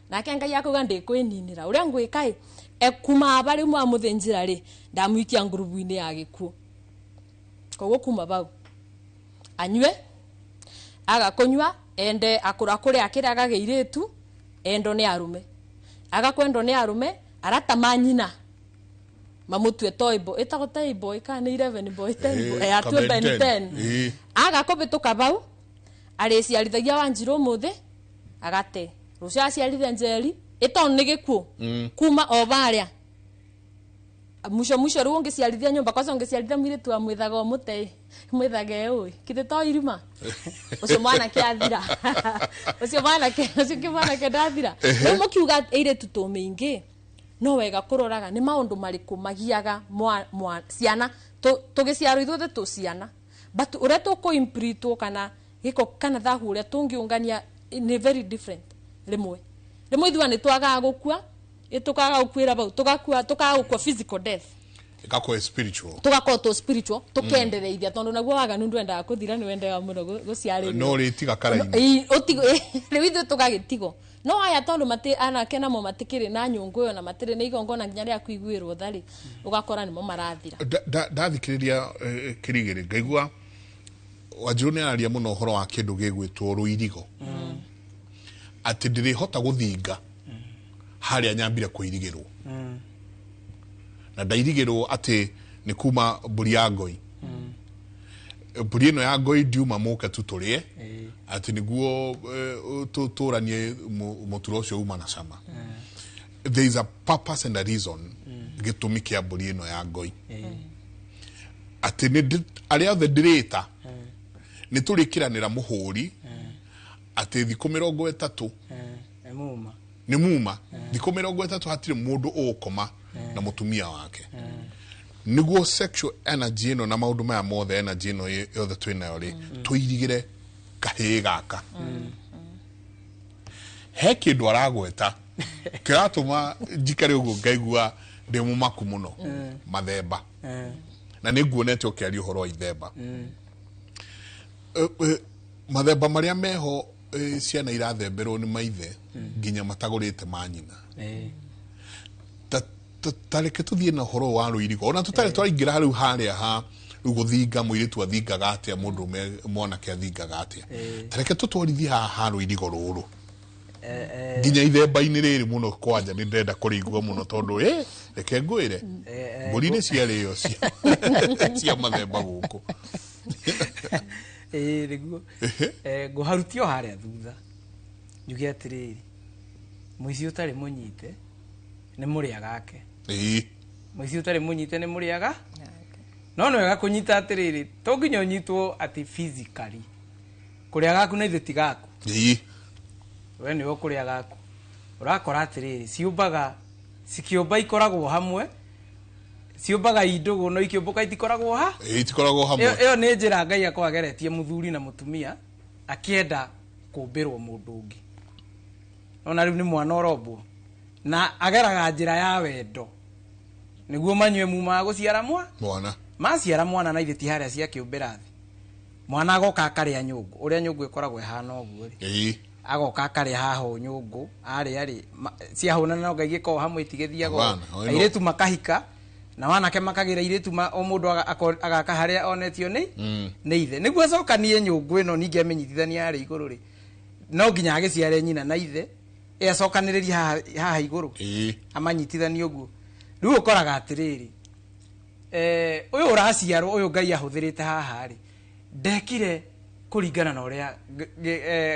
nake ngai akuga ndikwininira uria ngwikai ekuma bari mwa muthinjira ri ndamuikia ngurubu-ini ya gikuo koguo kuma bau anywe agakunywa ende akura kuri akira agageiritu endo ni arume agakwendo ni arume arata manyina mamutwe toibo itagotoibo ikane 11 boy 10 boy atu 10 agakobituka bau ariciarithagia wanjiru muthe agate rucia aciarithia njeri itoni gikuo kuma obaria musho riu ungiciarithia nyumba kwaca ungiciarithia mwiritu wa mwithaga mutei mwithage ui kite to irima ucio mwana kiathira ucio mwana ke ndathira no mukiuga ire tutumingi no wega kuroraga ni maundu mariku magiaga ciana tugiciaro ithuothe tu ciana but uria tuku imprintwo kana giko kana thahu uria tungiungania ni very different rimwe ithua ni twaga gukua itukaga gukwira bau tukaga gukua physical death ikakwa spiritual tukendereithia tondu naguo waga nundu endaga kuthira ni wendaga muno guciarithia no ritiga karaini utigo riu ithu tukagitigo no aya tondu mati anake namo matikiri na nyungu yo na matiri ni igongona nginya ria kuiguirwo thari ugakora nimo marathira ndathikiriria kirigiri ngaigua Wanjiru ni araria muno horo wa kindu gigwitwo ruirigo ati ndiri hota guthinga haria nyambire kuirigirwo na ndairigirwo ati ni kuma mburi ya ngoi mburi ino ya ngoi ndiuma muke tuturie ati niguo tuturanie muturo ucio uma na cama there is a purpose and a reason gitumi kia mburi ino ya ngoi ati ni aria othe ndirita ni turikiranira muhuri ati thiku 30 ni muma thiku 30 hatire mundu ukoma na mutumia wake niguo sexual energy no na maundu maya mothe energy no yothe twinayo ri tuirigire kahii gaka he kindu aragweta kiratuma njikare uguo ngaigua ndi mumaku muno mathemba na niguonete ukiari uhoro wa ithemba mathemba maria meho ciana irathemberwo ni maithe nginya matagurite manyina tareke tuthie na horo wa ruirigo ona tutare twaingira hariu haria ha guthinga muiritu athingaga atia mundu mwanake athingaga atia tareke tutwarithie ha ruirigo ruru nginya ithemba-ini riri muno kwanja ni ndenda kuringwo muno tondu reke ngwire mburi ni ciarĩo cia mathemba guku riguo nguharutio haria thutha njuge atiriri muici utari munyite ni muria gake muici utari munyite ni muria ga no wega kunyita atiriri to nginya unyitwo ati physically kuria gaku na ithuti gaku we ni ukuria gaku urakora atiriri ciumbaga cikiumba ikoragwo hamwe ciumbaga indugu no ikiumbuka itikoragwo itikoragwo hamwe iyo ni njira Ngai akwageretie muthuri na mutumia akienda kumbirwo mundu ungi ona riu ni mwana orobwo na ageraga njira ya wendo niguo manywe muma guciara mwana maciara mwana na ithiti haria cia kiumbira thi mwana agoka akaria nyungu uria nyungu ikoragwo ihana oguo ri agoka akaria haho nyungu ari cia hona no ngaigiko hamwe itigithiago airetu makahika na wanake makagira iretu o mundu agaka haria onetio ni ithe niguo acokanie nyungu ino ningi amenyithithania ari iguru ri no nginya agiciare nyina na ithe acokaniriria haha iguru amanyitithania uguo riu ukoraga atiriri uyu uraciarwo uyu Ngai ahuthirite haha ri ndekire kuringana na uria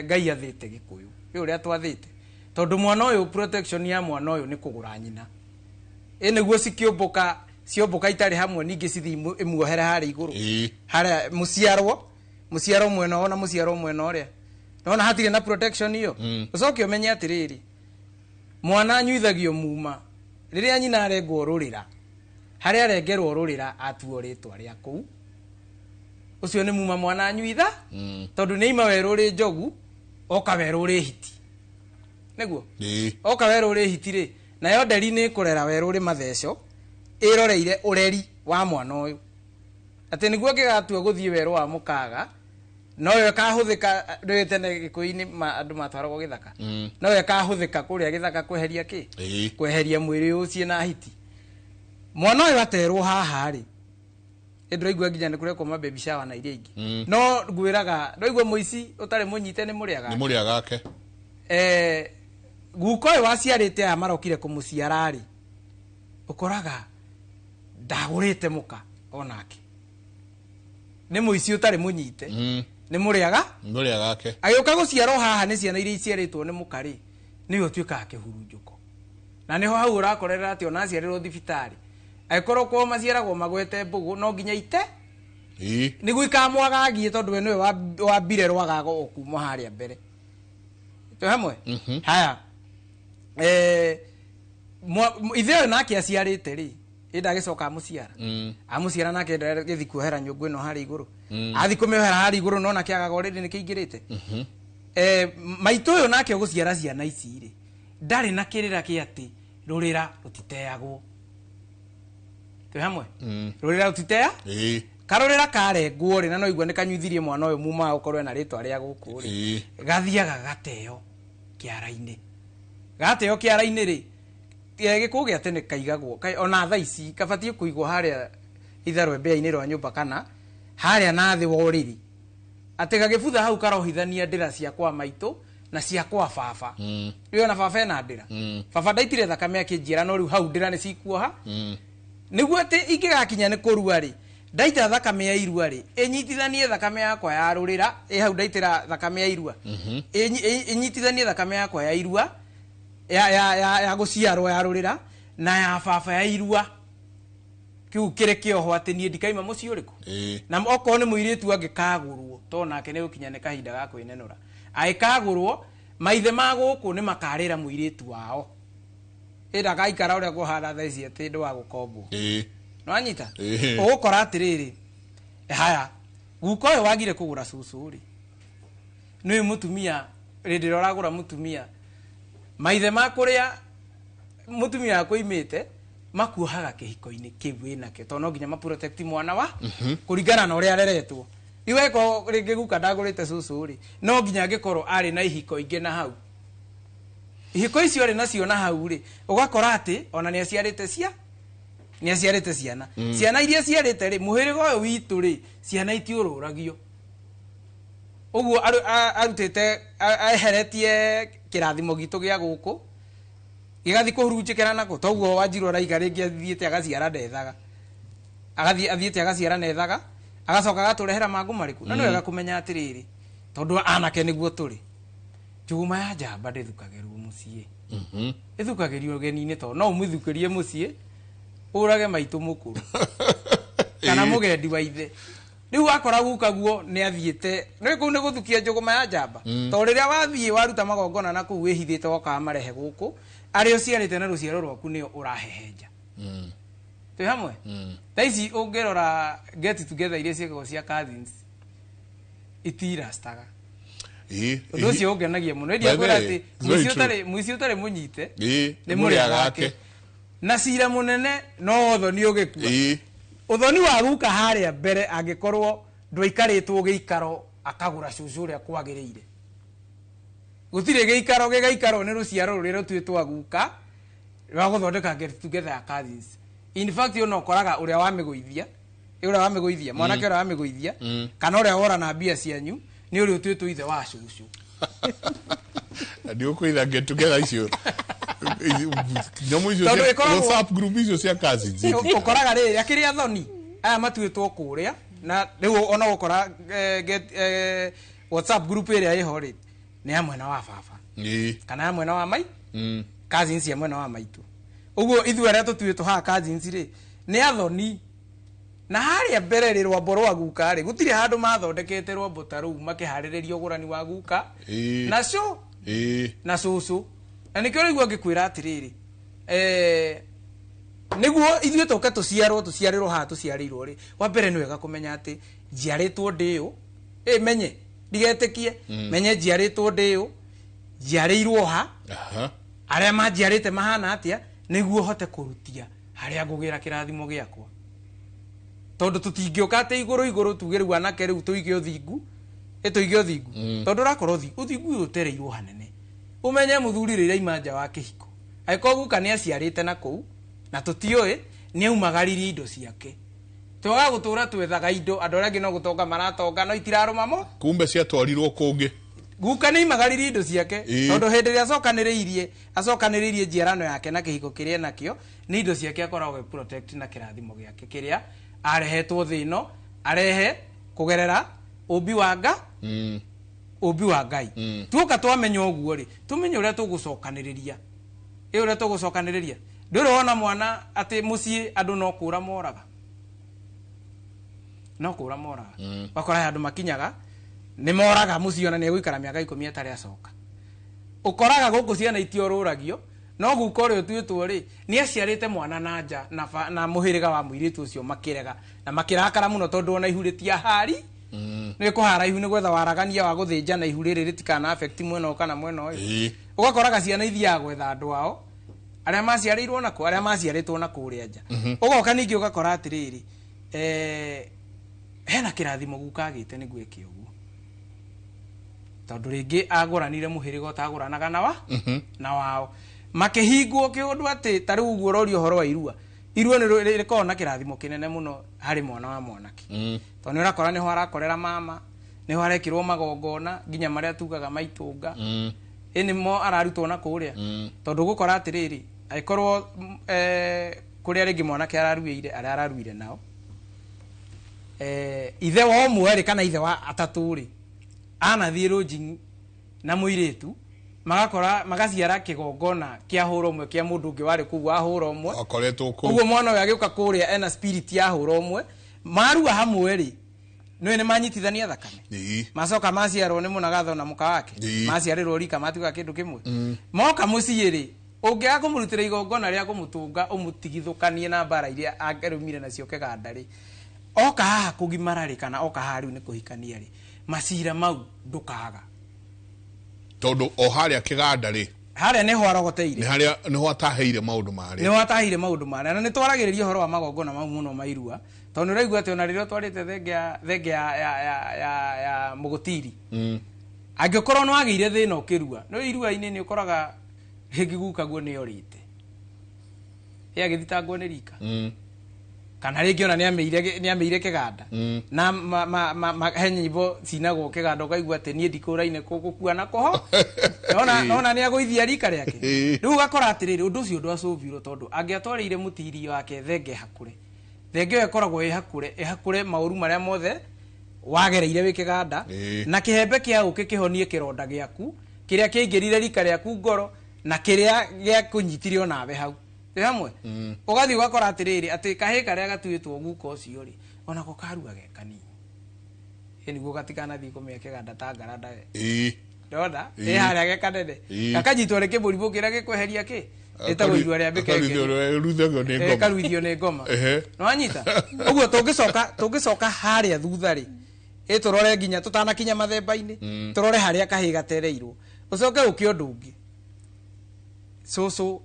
Ngai athite Gikuyu uria twathite tondu mwana uyu protection ya mwana uyu ni kugura nyina niguo ciomboka itari hamwe ningi cithi imuohere hari iguru haria muciarwo mwena ona muciarwo mwena uria nona hatire na protection iyo ucoke umenye atiriri mwana anyuithagio muma riria nyina arengwo rurira haria arengerwo rurira atuo ritwa ria kuu ucio ni muma mwana anyuitha tondu ni ima werwo ri njogu oka werwo ri hiti niguo oka werwo ri hiti ri nayo nderi ni kurera werwo ri matheco iroreire ureri wa mwana uyu ati niguo ngigatua guthie werwo wa mukaga no yo kahuthika ndwetene Gikuyu-ini andu matwaragwo githaka no yo kahuthika kuria githaka kweheria kweheria mwiri ucio na hiti mwana uyu aterwo haha ri ndiraigua nginya ni kurekwo mababy shower na iria ingi no ngwiraga ndiraigua muici utari munyite ni muria gake guko uyu waciarite aya marokire kumuciara ri ukoraga ndagurite muka onake ni muici utari munyite ni muria gake agiuka guciarwo haha ni ciana iria iciaritwo ni mukari niyo tuikaga kihurunjuko na niho hau urakorera ati ona ciarirwo thibitari aikorwo kwa maciaragwo magwete mbugu no nginya ite niguo ikamwagagie tondu we niwe wambire rwagago okuma haria mbere to hamwe haya ithe nake aciarite ri ndagicoka amuciara nake githi kuohera nyungu ino hari iguru athi kumehera hari iguru no nake agagoriri nikiingirite maitu uyu nake uguciara ciana ici ri ndari na kirira ki ati rurira rutiteagwo to hamwe rurira rutitea karurira karengwo ri na no igua nikanyuithirie mwana uyu muma ukorwe na ritwa ria guku ri gathiaga gateo kiara-ini ri Gikuyu gia tene kaigagwo ona tha ici kabatie kuigwo haria itharwe mbea-ini rwa nyumba kana haria na thi wa uriri ati gagibutha hau karohithania ndira cia kwa maitu na cia kwa baba rio na baba ena ndira baba ndaitire thakame akinjira no riu hau ndira ni cikuoha niguo ati ingigakinya ni kurua ri ndaita thakame ya irua ri inyitithanie thakame yakwa ya rurira hau ndaitira thakame ya irua inyitithanie thakame yakwa ya irua ya guciarwo ya rurira na ya baba ya irua kiu kire kioho ati nie ndikaima muci uriku na okorwo ni muiritu angikagurwo to nake ni gukinya ni kahinda ga kwinenura aikagurwo maithe maguku ni makarira muiritu wao ida gaikara uria guhana thaici ati ndu wa gukombo no anyita ugukora atiriri haya guko yo wagire kugura cucu ri ni mutumia rindi roragura mutumia maithe makuria mutumia akoimite makuohaga kihiko-ini kiu winake to no nginya ma protect mwana wa kuringana na uria areretwo iweko ringi guka ndagurite cucu ri no nginya angikorwo ari na ihiko ingi na hau ihiko icio ari nacio na hau ri ugakora ati ona ni aciarite ciana ciana iria ciarite ri muhirigo uyu witu ri ciana itiururagio uguo arutite aheretie kirathimo gitu gia guku gigathi kuhurunjikira nako toguo Wanjiru araiga ringi athiite agaciara ndethaga athiite agaciara nethaga agacoka gaturehera mangu mariku na no wega kumenya atiriri tondu anake niguo turi njuguma ya njamba ndithukagirwo mucie ithukagirio geni-ini to no umuthukirie mucie urage maitu mukuru kana mugendi wa ithe riu akora gukaguo ni athiite ni ku ni guthukia njuguma ya njamba to riria wathie waruta magongona na ku wihithite woka marehe guku ario ciarite na ruciaro rwaku ni urahehenja twi hamwe thaici ungirora get together iria ciekagwo cia cousins itirastaga undu ucio ungenagia muno ndia kwira ati muici utari munyite ni muri agake na cira munene no thoni ugikua uthoni wa guka haria mbere angikorwo ndwaikaritwo giikaro akagura cucu uria kwagiriire gutire giikaro ni ruciaro ruria rutwitwo guka rwa guthondeka get together ya cousins in fact yo no koraga uria wamiguithia mwanake uria wamiguithia kana uria wora na mbia cianyu ni uria utwitwo ithe wa cucu ndio kuitha get together icio nyamu icio WhatsApp group icio cia cousins ukoraga ri akiria thoni aya matwitwo kuria na riu ona gukora WhatsApp group iria iho ri ni amwe na wa baba kana amwe na wa mai cousins amwe na wa maitu uguo ithu aria tutwitwo ha cousins ri ni athoni na haria mbere ri rwambo rwa guka ri gutire handu mathondekete rwambo ta ru makiharirerio gurani wa guka na co na cucu na nikio rigwo ngikwira atiriri niguo ithuĩ tũke tuciarirwo ha tuciarirwo ri wa mbere ni wega kumenya ati njiaritwo ndiu menye ndigetikie menye njiaritwo ndiu njiarirwo ha aria manjiarite mahana atia niguo hote kurutia haria ngugira kirathimo giakwa tondu tutingioka ate iguru tugirwa nake riu tuige uthingu tuige uthingu tondu rakorwo uthingu utereirwo hanene umenye muthuri riria imanja wa kihiko aiko guka ni aciarite na kou na tutioi ni aumagaririe indo ciake twaga gutura twethaga indo andu aria no gutonga maratonga no itiraruma mo kumbe ciatwarirwo kungi guka ni imagaririe indo ciake tondu hindi ria acokaniririe njiarano yake na kihiko kiria nakio ni indo ciake akoragwo protect na kirathimo giake kiria arehetwo thino arehe kugerera ubi wa Ngai tuoka twamenya uguo ri tumenye uria tugucokaniriria uria tugucokaniriria nduri wona mwana ati mucie andu no kura moraga bakora andu makinyaga ni moraga mucie ona ni guikara miaka 10 atari acoka ukoraga guku ciana itioruragio no guko uri utwitwo ri ni aciarite mwana nanja na muhiriga wa muiritu ucio makirega na makirakara muno tondu ona ihuritia hari ni kuhara ihu ni gwetha waragania wa guthinja na ihuri riri tikana affect mwena kana mwena uyu ugakoraga ciana ithia gwetha andu ao aria maciarirwo nako aria maciaritwo na kuria nja ugoka ningi ugakora atiriri hena kirathimo gukagite ni gwike uguo tondu ringi aguranire muhiriga utaguranaga na wao makihingwo kiundu ati tari uguo rori uhoro wa irua ni rikona kirathimo kinene muno hari mwana wa mwanake tondu urakora niho arakorera mama niho arekirwo magongona nginya maria tugaga maitunga ini mo ararutwo na kuria tondu gukora atiriri aikorwo kuria ringi mwanake araruire nao ithe wa umwe kana ithe wa atatu ri anathie rojing na muiritu magaciara kigongona kia hura umwe kia mundu ungi wari kugu ahura umwe akoretwo ku uguo mwana uyu agiuka kuria ena spirit ya hura umwe marua hamwe ri no ne manyitithania thakame macoka maciarwo ni munagatho na muka wake maciarirwo rika matuga kindu kimwe moka muciĩ ri ungiaga kumurutira igongona ria kumutunga umutigithukanie na bara iria angerumire nacio kiganda ri oka haha kugimara ri kana oka haha riu ni kuhikania ri macira mau ndukaga tondu o haria kiganda ri haria ni ho arogoteire ni haria ni ho ataheire maundu mari ni ho ataheire maundu mari na ni twaragiriria horo wa magongona mau muno mairua tondu raigua ati ona ririo twarite thenge ya mugutiri angikorwo no ageire thina ukirua no irua-ini ni ukoraga higiguka guo ni orite ya githitangwo ni rika kana ringi ona ni ameire kiganda na henyimbo cinagwo kiganda ukaigua ati nie ndikuraine gukua na koho ona ni agoithia rika riake riu gakora atiriri undu ucio ndwacubirwo tondu angiatwarire mutiri wake thenge hakure thenge ekoragwo hakure mauru maria mothe wagereire wi kiganda na kihembe kia uki kihonie kironda giaku kiria kiingirire rika riaku ngoro na kiria gia kunyitire onawe hau hamwe ugathi ugakora atiriri ati kahi karia gatuitwo guko ucio ri ona ko karua gekani niguo gatikana thi kumia kiganda ta ngaranda ndoda haria gekanene gakanyitwo ri kiburibu kiria gikweheria ki etagwo irua ria mbeke karuithio ni ngoma no anyita uguo tungicoka haria thutha ri turore nginya tutanakinya mathemba-ini turore haria kahi gatereirwo ucoke uki undu ungi so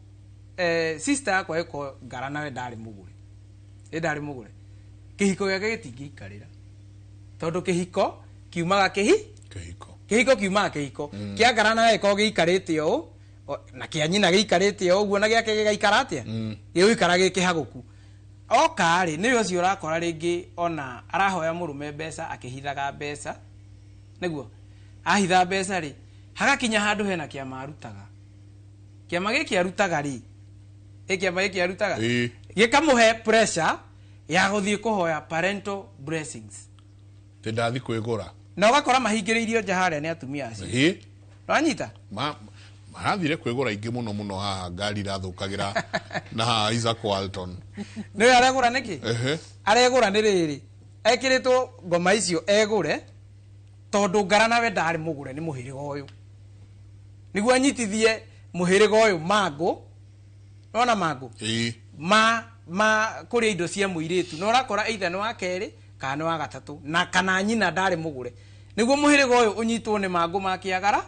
sister yakwa eko ngara nawe ndari mugure kihiko giake gitingiikarira tondu kihiko kiumaga kihiko kiumaga kihiko kia ngara nawe eko giikarite o na kia nyina giikarite o uguo na giake gigaikara atia giuikara gikihaguku oka ri ni ucio urakora ringi ona arahoya murume mbeca akihithaga mbeca niguo ahitha mbeca ri hagakinya handu hena kia marutaga kiama giki arutaga ri kiama giki arutaga gikamuhe pressure ya guthie kuhoya parental blessings te ndathi kwigura na ugakora mahingiriirio nja haria ni atumia acio ranyita marathire kwigura ingi muno haha ngari rathukagira na Isaac Walton ni aregura niki aregura ni riri ekiritwo ngoma icio egure tondu ngara nawe ndari mugure ni muhiriga uyu niguo anyitithie muhiriga uyu mangu nona mangu kuria indo cia muiritu no rakora either ni wa keri kana ni wa gatatu na kana nyina ndari mugure niguo muhiriga uyu unyitwo ni mangu ma kiagara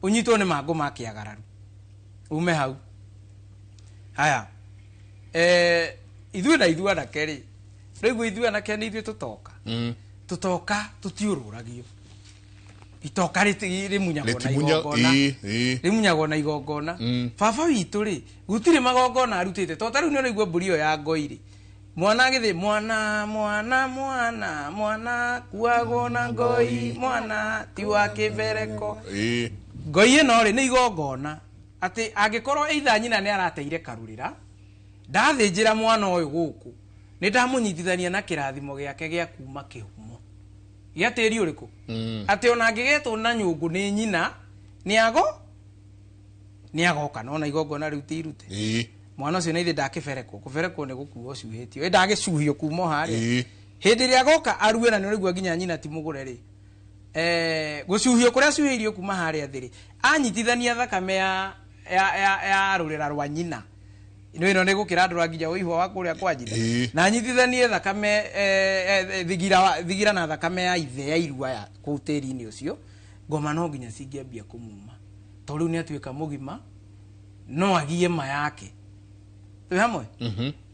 unyitwo ni mangu ma kiagararu ume hau haya ithuĩ na keri rĩu ithuĩ na keri ithuĩ tutoka tutiururagio itoka rimunyagwo na igongona baba witu ri gutire magongona arutite to taru ni niguo mburi yo ya ngoiri mwana githi mwana kuagwo na ngoi mwana ti wa kibereko ngoi no ri ni igongona ati angikorwo either nyina ni arateire karurira ndathinjira mwana uyu guku ni ndamunyitithania na kirathimo giake gia kuma kihumo gia tiri uriku ati ona angigetwo na nyungu ni nyina ni agoka no na igongona riu tirute mwana ucio ni ndakiberekwo kuberekwo ni gukuo cuhitio ndagicuhio kuma haria hindi ria agoka arue na ni rigua nginya nyina ti mugure ri gucuhio kuria cuhirio kuma haria thiri anyitithania thakame ya rurira rwa nyina ino ni gukira ndura nginya uihwa wa kuria kwa nyina na anyitithanie thakame thigira na thakame ya ithe ya irua ya ku tiri-ini ucio ngoma no nginya cingiambia kumuma to riu ni atuika mugima no agie ma yake twi hamwe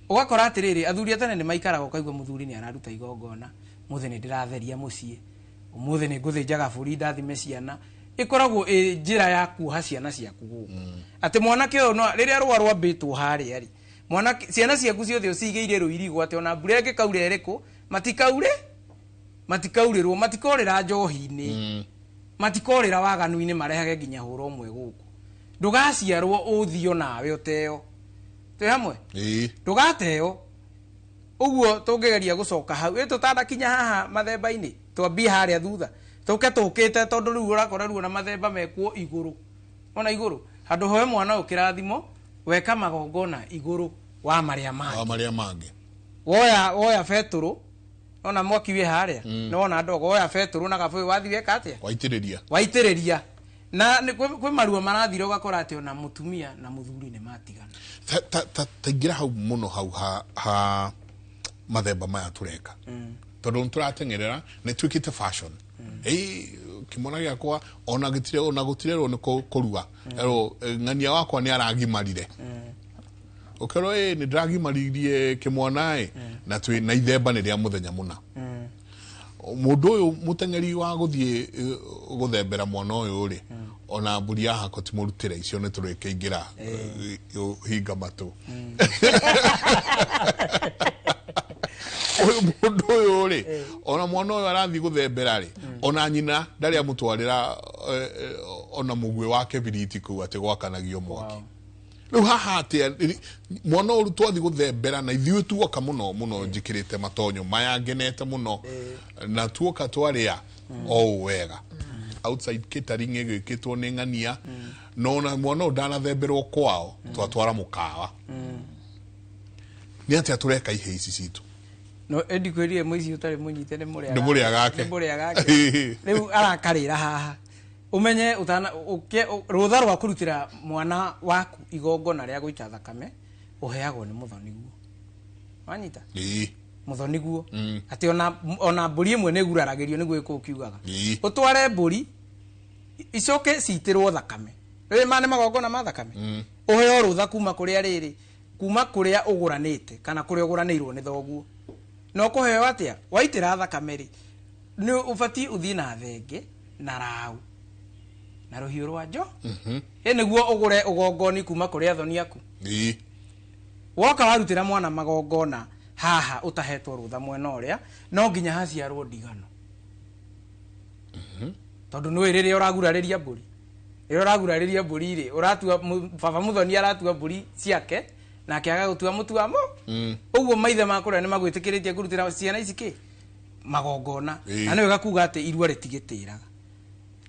ugakora atiriri athuri atene ni maikaraga ukaigua muthuri ni araruta igongona muthe ni ndiratheria mucii umuthe ni nguthinjaga buri ndathime ciana ikoragwo njira ya kuoha ciana ciaku guku ati mwanake uyu no riria rwa rwambitwo haria ri mwana ciana ciaku ciothe ucigeire ruirigo ati ona mbura ingikaure iriku matikaurirwo matikorira njohi-ini matikorira waganu-ini marehage nginya huro umwe guku ndugaciarwo uthio nawe uteo twi hamwe ndugateo uguo tungigeria gucoka hau tutanakinya haha mathemba-ini twambie haria thutha tuke tukite tondu riu urakora riu na mathemba mekwo iguru ona iguru handu hoe mwana ukirathimo weka magongona iguru wa maria mangi woya beturu ona mwaki wi haria nona ndogo woya beturu na gabu wathiwe katia waitiriria na kwi maruo marathira ugakora ati ona mutumia na muthuri ni matigana ta ngira hau muno hau ha mathemba maya tureka tondu turatengerera ni twikite fashion kimona giakwa ona gutirero ni kurua ero ng'ania wakwa ni aragimarire ukero ni ndagimaririe kimwana na twi na ithemba ni ria muthenya muna mundu uyu mutengeri wa guthie guthembera mwana uyu ri ona mburi yaha ko timurutire icio ni tureke ingira hinga matu mundu uyu ri ona mwana uyu arathi guthembera ri ona nyina ndari amutwarira ona mugwe wake biriti ku ati gwakanagio mwaki riu haha ati mwana uyu twathi guthembera na ithiu tuoka muno njikirite matonyo mayangenete muno na tuoka twaria o wega outside catering igikitwo ni ng'ania nona mwana ndanathemberwo kwao twatwara mukawa ni ati tureka ihe ici citu no endi kwerie muici utari munyite ni muria gake riu arakarira haha umenye utana rutha rwa kurutira mwana waku igongona ria guita thakame uheagwo ni muthoniguo wanyita muthoniguo ati ona mburi imwe ne guraragirio niguo ikukiugaga utware mburi icoke citirwo thakame ri mane magongona ma thakame uheo rutha kuma kuria riri kuma kuria uguranite kana kuria uguranirwo ni thoguo no kuheo atia waitira thakame ri ni ubati uthie na thenge na rau na ruhiu rwa njo niguo ugure ugongoni kuma kuria thoni yaku woka warutira mwana magongona haha utahetwo rutha mwena uria no nginya haciarwo ndigano tondu nwe riria uragurariria mburi uragurariria mburi ri uratua baba muthoni aratua mburi ciake na kiaga gutua mutu wamo uguo maithe makura ni magwitikiritie kurutira ciana ici ki magongona na niwe gakuga ati irua ritigitiraga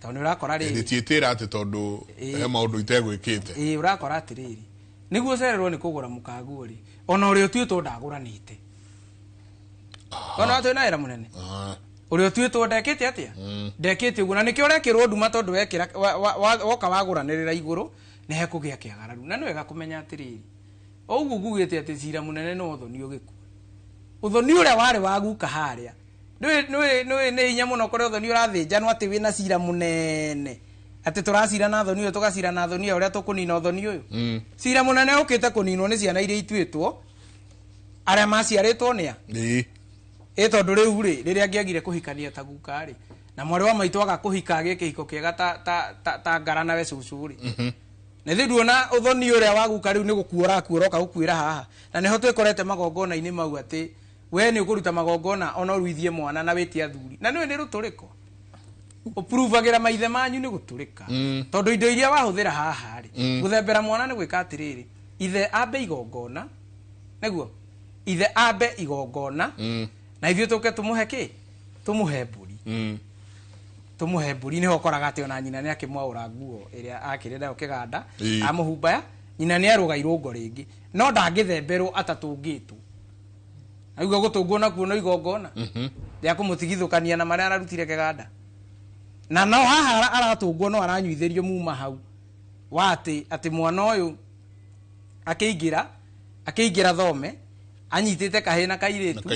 tondu urakora ri ritiitira ati tondu he maundu itegwikite urakora ati riri niguo cererwo ni kugura mukaguo ri ona uri utuitwo ndaguranite ona atu na era munene uri utuitwo ndekite atia ndekite uguo na nikio urekirwo nduma tondu wekira woka waguranirira iguru ni hekugia kiagararu na niwe gakumenya ati riri oguo gugite ati cira munene no uthoni ugiku uthoni uria wari waguka haria nwe ni inya muno kore uthoni urathinja no ati wina cira munene ati turacira na thoni uyu tugacira na thoni uria tukunina uthoni uyu cira munene ukite kuninwo ni ciana iria ituitwo aria maciaritwo nia tondu riu ri riria ngiagire kuhikania ta guka ri na mwari wa maitu aga kuhika age kihiko kiega ta ngarana we cucu ri na thirwo na uthoni uria wa guka riu ni gukuora kuoroka gukwira haha na niho twikorete magongona ini mau ati we ni ukuruta magongona ona ruithie mwana na witia thuri na niwe ni ruturiko uprovagira maithe manyu ni guturika tondu indo iria wahuthira haha ri guthembera mwana ni gwika atiriri ithe ambe igongona neguo ithe ambe igongona na ithuĩ tuke tumuhe ki tumuhe mburi tumuhe mburi niho koraga ati ona nyina ni akimwaura nguo iria akirenda ukiganda amuhumbaya nyina ni arugairwo ngo ringi no ndangithemberwo atatungitwo aigua gutungwo na kuona igongona ya kumutigithukania na maria ararutire kiganda na no haha aratungwo no aranyuitherio muma hau wati ati mwana uyu akeingira thome anyitite kahina kairitu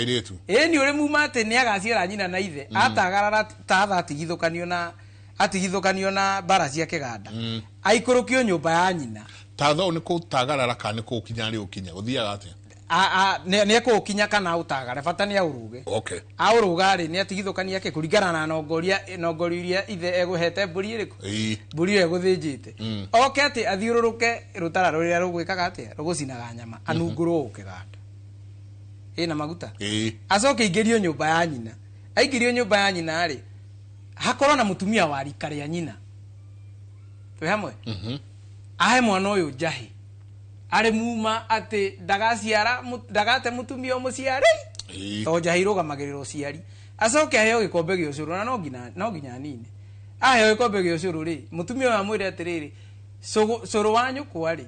ni uri muma ati ni agaciara nyina na ithe atagarara ta atigithukanio na bara cia kiganda aikurukio nyumba ya nyina tatho ni kutagarara kana ni kukinya ri ukinya guthiaga ati ni ekukinya kana utagare bata ni auruge auruga ri ni atigithukania ke kuringana na nongoria iria ithe eguhete mburi iriku mburi eguthinjite ati athiururuke rutara ruria rugwikaga ati rugucinaga nyama anungurwo ukiganda ina maguta acoke ingirio nyumba ya nyina aingirio nyumba ya nyina ri hakorwo na mutumia wa rika ria nyina twe hamwe ahe mwana uyu njahi ari muma ati ndagaciara ndagate mutumia umuciari to njahi rugamagirirwo ciari acoke aheo gikombe gya ucuru na no nginya nini aheo gikombe gya ucuru ri mutumia wa mwire atiriri curu wa nyukwa ri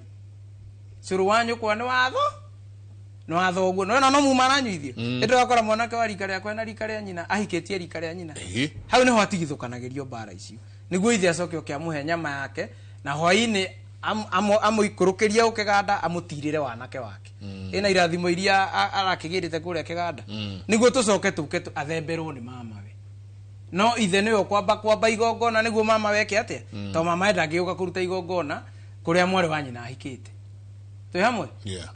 curu wa nyukwa ni watho uguo no muma aranyuithio ndio akora mwanake wa rika riakwa na rika ria nyina ahikitie rika ria nyina hau niho atigithukanagirio bara icio niguo ithe acoke okiamuhe nyama yake na hwaini amuikurukiria ukiganda amutirire wanake wake ina irathimo iria arakigirite kuria kiganda niguo tucoke tuke athemberwo ni mama we no ithe niwe kwamba igongona niguo mama weke atia to mama endagiuka kuruta igongona kuria mwari wa nyina ahikite twe hamwe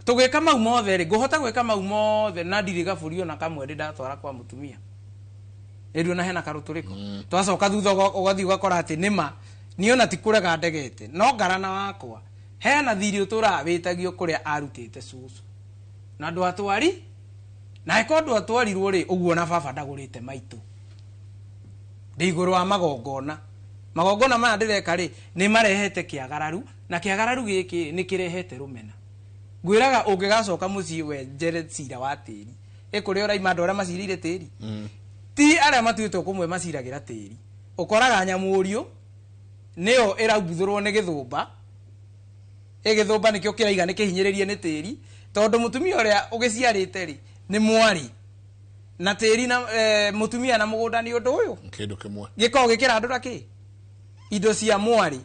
tugwika mau mothe ri nguhota gwika mau mothe na ndiri gaburio na kamwe ndatwara kwa mutumia ndio na hena karuturiko twacoka thutha ugathi ugakora ati nima niona ti kurega ndegete no ngarana wakwa hena thiri utura witagio kuria arutite cucu na ndu atwari na iko ndu atwarirwo ri uguo na baba ndagurite maitu ndiguru wa magongona maya ndireka ri ni marehete kiagararu na kiagararu giki ni kirehete rumena gwiraga ungigacoka mucii wenjere cira wa tiri ikuri uraima andu aria macirire tiri ti aria matuitwo kumwe maciragira tiri ukoraga nyamurio neo irabuthurwo ni githumba igithumba nikio kiraiga nikihinyiririe ni tiri tondu mutumia uria ugiciarite ri ni mwari na tiri na mutumia na mugunda ni undu uyu kindu kimwe giko gikirandura ki indo cia mwari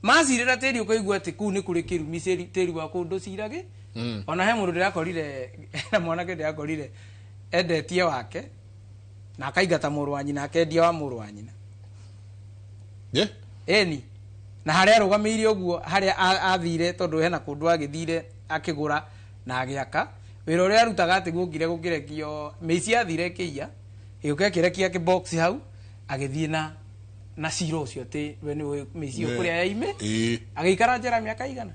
macirira tiri ukaigua ati ku ni kuri kirumi tiri wa kundu cirage ona he mundu ndirakorire na mwanake ndirakorire endetie wake na akaigata muru wa nyina akendia wa muru wa nyina eni na haria rugameirie uguo haria athire tondu hena kundu agithire akigura na agiaka wira uria arutaga ati gukire gukirekio meici athire kiya iuke kirekia ki box hau agithie na ciro ucio ati we ni meici ukuria yaime agikara njera miaka igana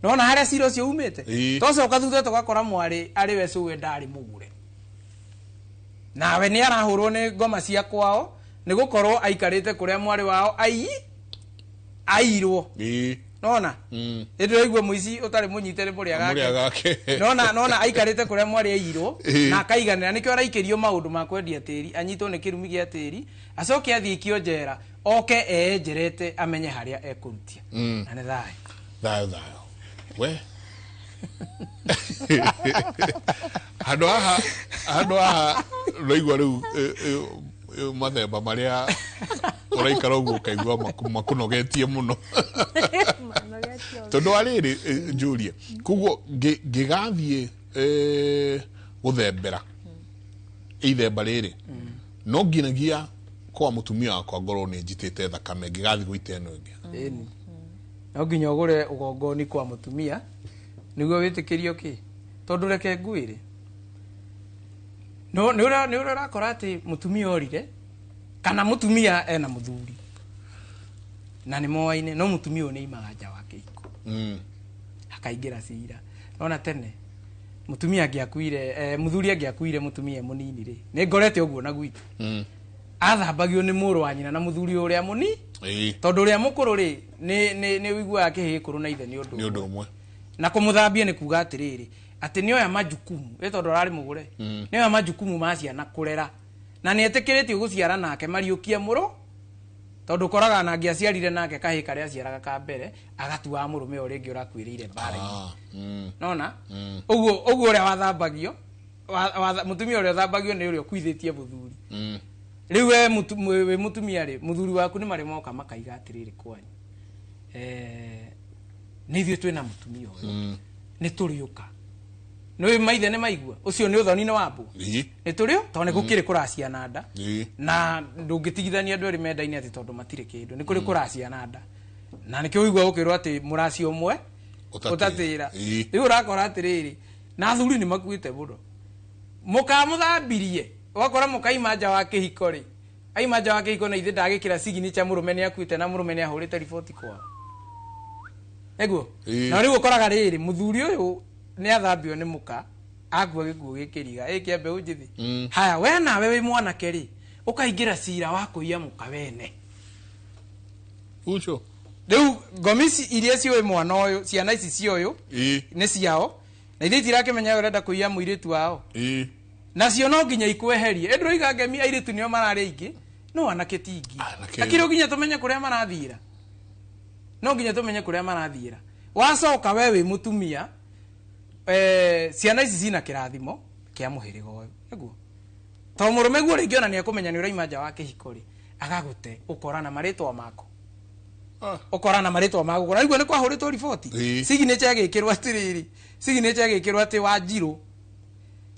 nona haria ciro ucio umite tocoka thutha tugakora mwari ari we cuwe ndari mugure nawe ni arahurwo ni ngoma cia kwao ni gukorwo aikarite kuria mwari wao airwo nona ndio igwe muici utari munyitire muria gake nona aikarite kuria mwari airwo na akaiganira nikio araikirio maundu ma kwendia tiri anyitwo ni kirumi gia tiri acoke athikio njera oke enjerete amenye haria ekurutia na ni thayo we handu aha roigwa riu mathemba maria uraikara uguo kaigua makunogetie muno tondu ariri Julia kuguo ngigathie guthembera ithemba riri no nginagia kwa mutumia wakwa ngorwo ni njitite thakame ngigathi guita eno ingi no nginya ugure ugongoni kwa mutumia niguo witikirio ki tondu reke nguire no ni urakora ati mutumia orire kana mutumia ena muthuri na ni moaine no mutumia ni imaga nja wake iko akaingira cira nona tene mutumia angiakuire muthuri angiakuire mutumia munini ri ni ngorete uguo na gwitu athambagio ni muru wa nyina na muthuri uria muni tondu uria mukuru ri ni wigua akihikuru na ithe ni undu umwe na kumuthambia ni kuga atiriri ati ni oya majukumu tondu arari mugure ni oya majukumu ma ciana kurera na ni etikiritie guciara nake mariukia muru tondu koraga na ngiaciarire nake kahi karia ciaraga ka mbere agatua murume uringi urakwirire bara nona uguo uria wathambagio mutumia uria thambagio ni uria kwithitie muthuri riu we mutumia ri muthuri waku ni mari moka makaiga atiriri kwanyu ni ithuĩ twĩna mutumia ũyũ nĩ tũriũka nĩ maithe nĩ maigua ũcio nĩ ũthoni-inĩ wa mbũ nĩ tũrĩo tondũ nĩ gũkĩrĩ kũracia na nda na ndũngĩtigithania andũ erĩ mendaine atĩ tondũ matirĩ kĩndũ nĩ kũrĩ kũracia na nda na nĩkĩo ũigua gũkĩrwo atĩ mũracia ũmwe ũtatĩra rĩu ũrakora atĩrĩrĩ na athuri nĩ makuĩte mũno mũkamũthambirie ũgakora mũkaima nja wa kĩhiko rĩ aima nja wa kĩhiko na ithe ndagĩkĩra signature mũrũme nĩ akuĩte na mũrũme nĩ ahũrĩte riboti kwao ego na riu ukoraga riri muthuri uyu ni athambio ni muka akua gikuo gikiriga ikiambe unjithi haya we nawe wi mwanake ri ukaingira cira wa kuia muka wene ucio riu ngomisi iria ciwe mwana uyu ciana ici cioyu ni ciao na ithe itirakimenya urenda kuia muiritu wao nacio no nginya ikweherie endro igangemi airitu nio marari aingi no anake tingi akiro nginya tumenye kuria marathira no nginya tumenye kuria marathira wacoka wewe mutumia ciana ici cina kirathimo kia muhirigo uyu niguo to murume guo ringiona ni akumenya ni uraima nja wa kihikori agagute ukorana maritwa mako ukorana maritwa mako ukora niguo ni kwahuritwo riboti signature agikirwa atiriri signature agikirwa ati wa Njiro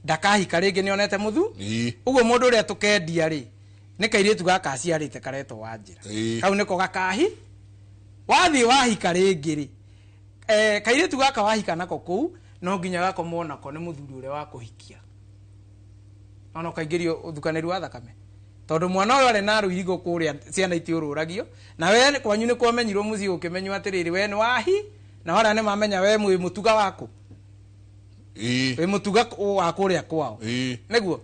ndakahika ringi ni onete muthu uguo mundu uria tukendia ri ni kairitu gaka aciarite kareto wa Njira kau niko gakahi wathi wahika ringi ri kairitu gaka wahika nako kuu no nginya gako mona ko ni muthuri uria wa kuhikia ono kaingirio uthukaniri wa thakame tondu mwana uyu ari na ruirigo kuria ciana itiururagio na we kwanyu ni kwamenyirwo muci ukimenywa atiriri we ni wahi na wala ni mamenya we mwi mutuga wako we mutuga wa kuria kwao niguo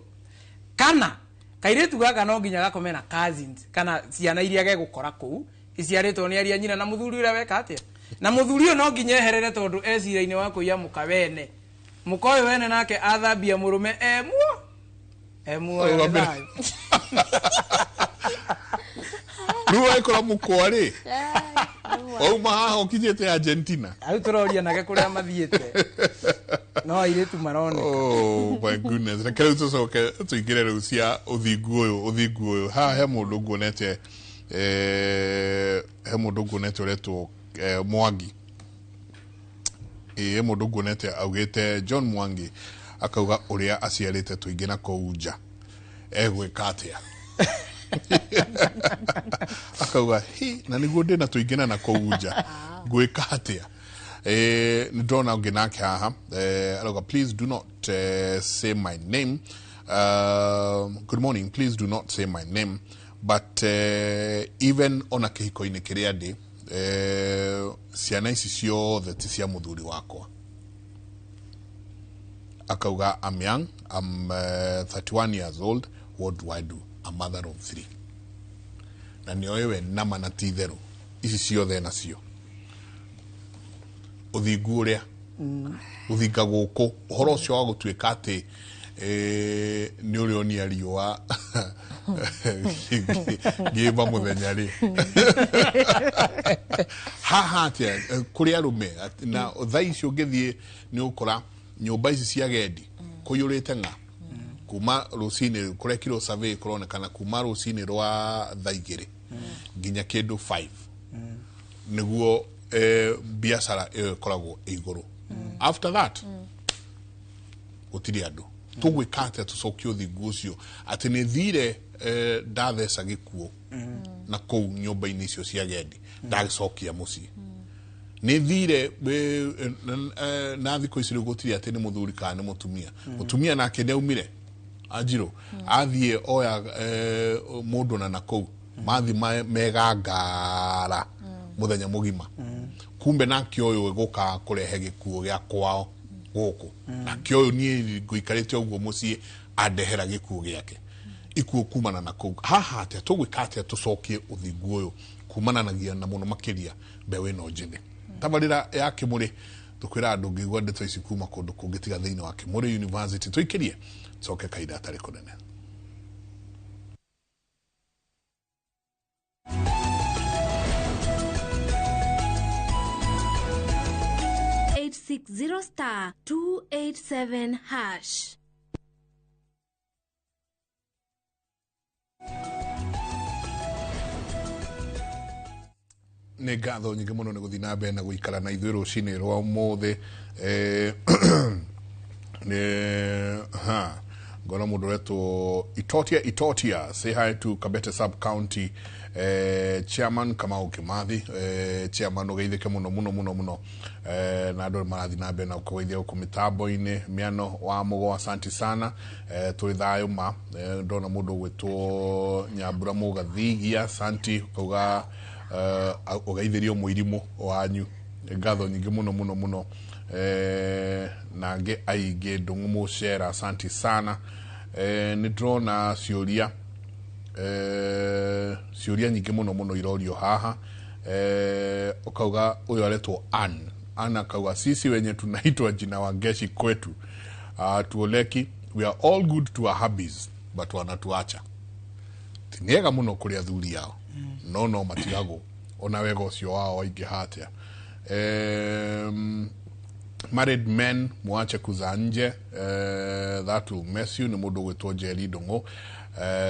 kana kairitu gaka no nginya gako mena cousins kana ciana iria gegukora kuu iciaritwo ni aria nyina na muthuri uria weka atia na muthuri no nginya eherere tondu ecira-ini wa kuiya muka wene mukoyo wene nake athambia murume emuo ruwa ikora mukwari ouma haha ukijete Argentina au turoria nake kuria mathiete no airetu marone oh my goodness na kero tucoke tuigire riu cia uthingu uyu ha he mundu nguonete he mundu nguonete uretwo Mwangi he mundu nguonete augite John Mwangi akauga uria aciarite tuingi na kouja egwika atia akauga na niguo ndina tuingina na kouja gwika atia ndona nginake haha alauga please do not say my name good morning please do not say my name but even ona kihiko-ini kiria ndi ciana ici ciothe ti cia muthuri wakwa akauga I'm young I'm 31 years old what do I do a mother of 3 na nioewe nama na titheru ici ciothe nacio uthingu uria uthinga guku uhoro ucio wa gutuika ati ni uri onia riua giba muthenya ri haha atia kuri arume na thaici ungithie ni ukora nyumba ici cia gendi kuyurite nga kuma rucini kurekirwo survey kuronekana kuma rucini rwa thaigiri nginya kindu 5 niguo biashara ikoragwo iguru after that utiri andu tugwikate tucokio thingu ucio ati ni thire ndatheca gikuo na kou nyumba-ini icio cia gendi ndagicokia mucii ni thire na thiko icio gutiri ati ni muthuri kana ni mutumia mutumia nake ni aumire Njiro athie oya mundu na kou mathi megangara muthenya mugima kumbe nake uyu guka kurehe gikuo gia kwao guku nake uyu ni guikarite uguo mucii andehera gikuo giake ikuo kumana na kou haha atia tugwikate tucokie uthingu uyu kumana nagia na muno makiria mbewe no njini tabarira ya Kimuri tukwira andu ngigwa ndeto ici kuma kundu kungitiga thiini wa Kimuri University tuikirie coke kaida atari kunene 860*287#. Nĩ ngatho nyingĩ mũno nĩ gũthiĩ na mbere na gũikara na ithuĩ rũcinĩ rwa ũmũthĩ ngona mũndũ ũretwo Itotia say hi to Kabete sub county chairman Kamau Kimathi chairman ũgeithĩke mũno na andũ marathiĩ na mbere na kũgeithia gũkũ mĩtambo-inĩ mĩano wa mũgo asanti sana tũrĩ thayũ ma ndona mũndũ ũgwĩtwo Nyambura Mũgathigia asanti kauga ugeithĩrio mũirimu wanyu ngatho nyingĩ mũno nange aingĩ Ndung'u Mũcera asanti sana nĩ ndĩrona ciũria nyingĩ mũno irorio haha ukauga uyu aletwo Anna kauga sisi wenye tunaitwa jina Wangeshi kwetu tuoleki we are all good to our hobbies but wanatuacha tiniega muno kuri athuri yao no matigago ona wega ucio wao waingĩha atia married men muache kuza nje that will mess you ni mundu gwitwo Jerry Ndung'u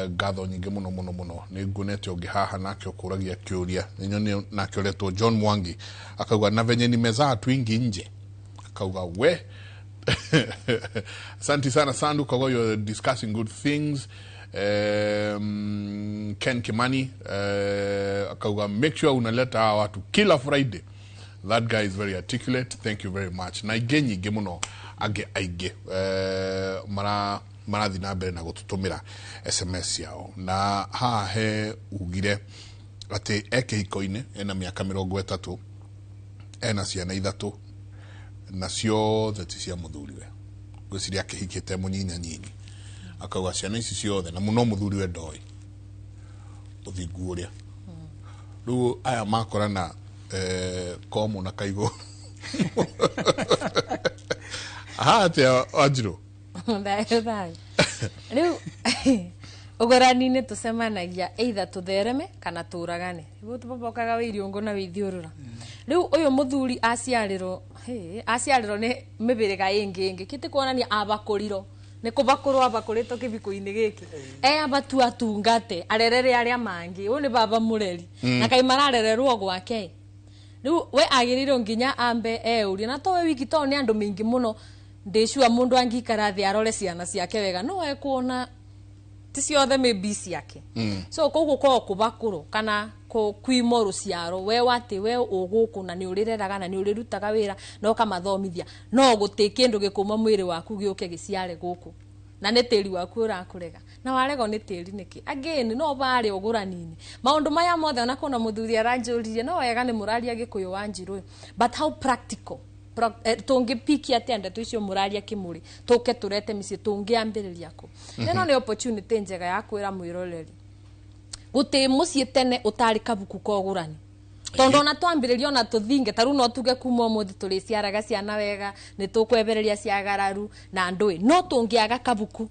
gatho nyingi muno ni ngunete ungi haha nake ukuragia kiuria ninyo nake uretwo John Mwangi akauga na venye nimezaa twingi nje akauga we asante sana Sandu kwa you're discussing good things. Ken Kimani akauga make sure unaleta hawa watu kila Friday. That guy is very articulate. Thank you very much. Na igenyi gemuno age aige marathi na mbere na gututumira SMS yao na he ugire ati ekehiko-ine ena miaka 30 ena ciana 3 nacio thati cia muthuriwe gwiciria akihikite munyinya nyinyi akauga ciana ici ciothe na muno muthuriwe ndoi uthingu uria riu aya makorana komo na kaigo ate Wanjiru Ndai. Riu ugorani-ini tucemanagia either tuthereme kana turagane. Riu tubobokaga wiriongo na withiurura. Riu uyu muthuri aciarirwo ni mibiriga ingi kiti kuonania abakuriro ni kubakurwo abakurito kibiko-ini giki abatu atungate arerere aria mangi uyu ni baba mureri na kai mararererwo gwake. Riu we agiriro nginya ambe euria na towe wiki to ni andu mingi muno ndicua mundu angikara thi arore ciana ciake wega no ekuona ti ciothe maybe ciake so koguo ko kubakuru kana ko kwimoru ciaro we wati we uguku na ni urireraga na ni urirutaga wira no kamathomithia no guti kindu gikuma mwiri waku giuke giciare guku na ne tiri waku urakurega na warego ni tiri niki again no bari uguranini maundu maya mothe ona kuna muthuri aranjuririe no wega ni muraria gikuyu Wanjiru but how practical tungi piki atenda tuicio muraria kimuri tuke turete mici tungi ambiriria ko neno ni opportunity njega ya kwira mwiroreri guti muci tene utari kabuku kogurani tondo na twambiririo na tuthinge taru no tuge kuma muthi turi ciaraga ciana wega ni tukwebereria ciagararu na ndui no tungiaga kabuku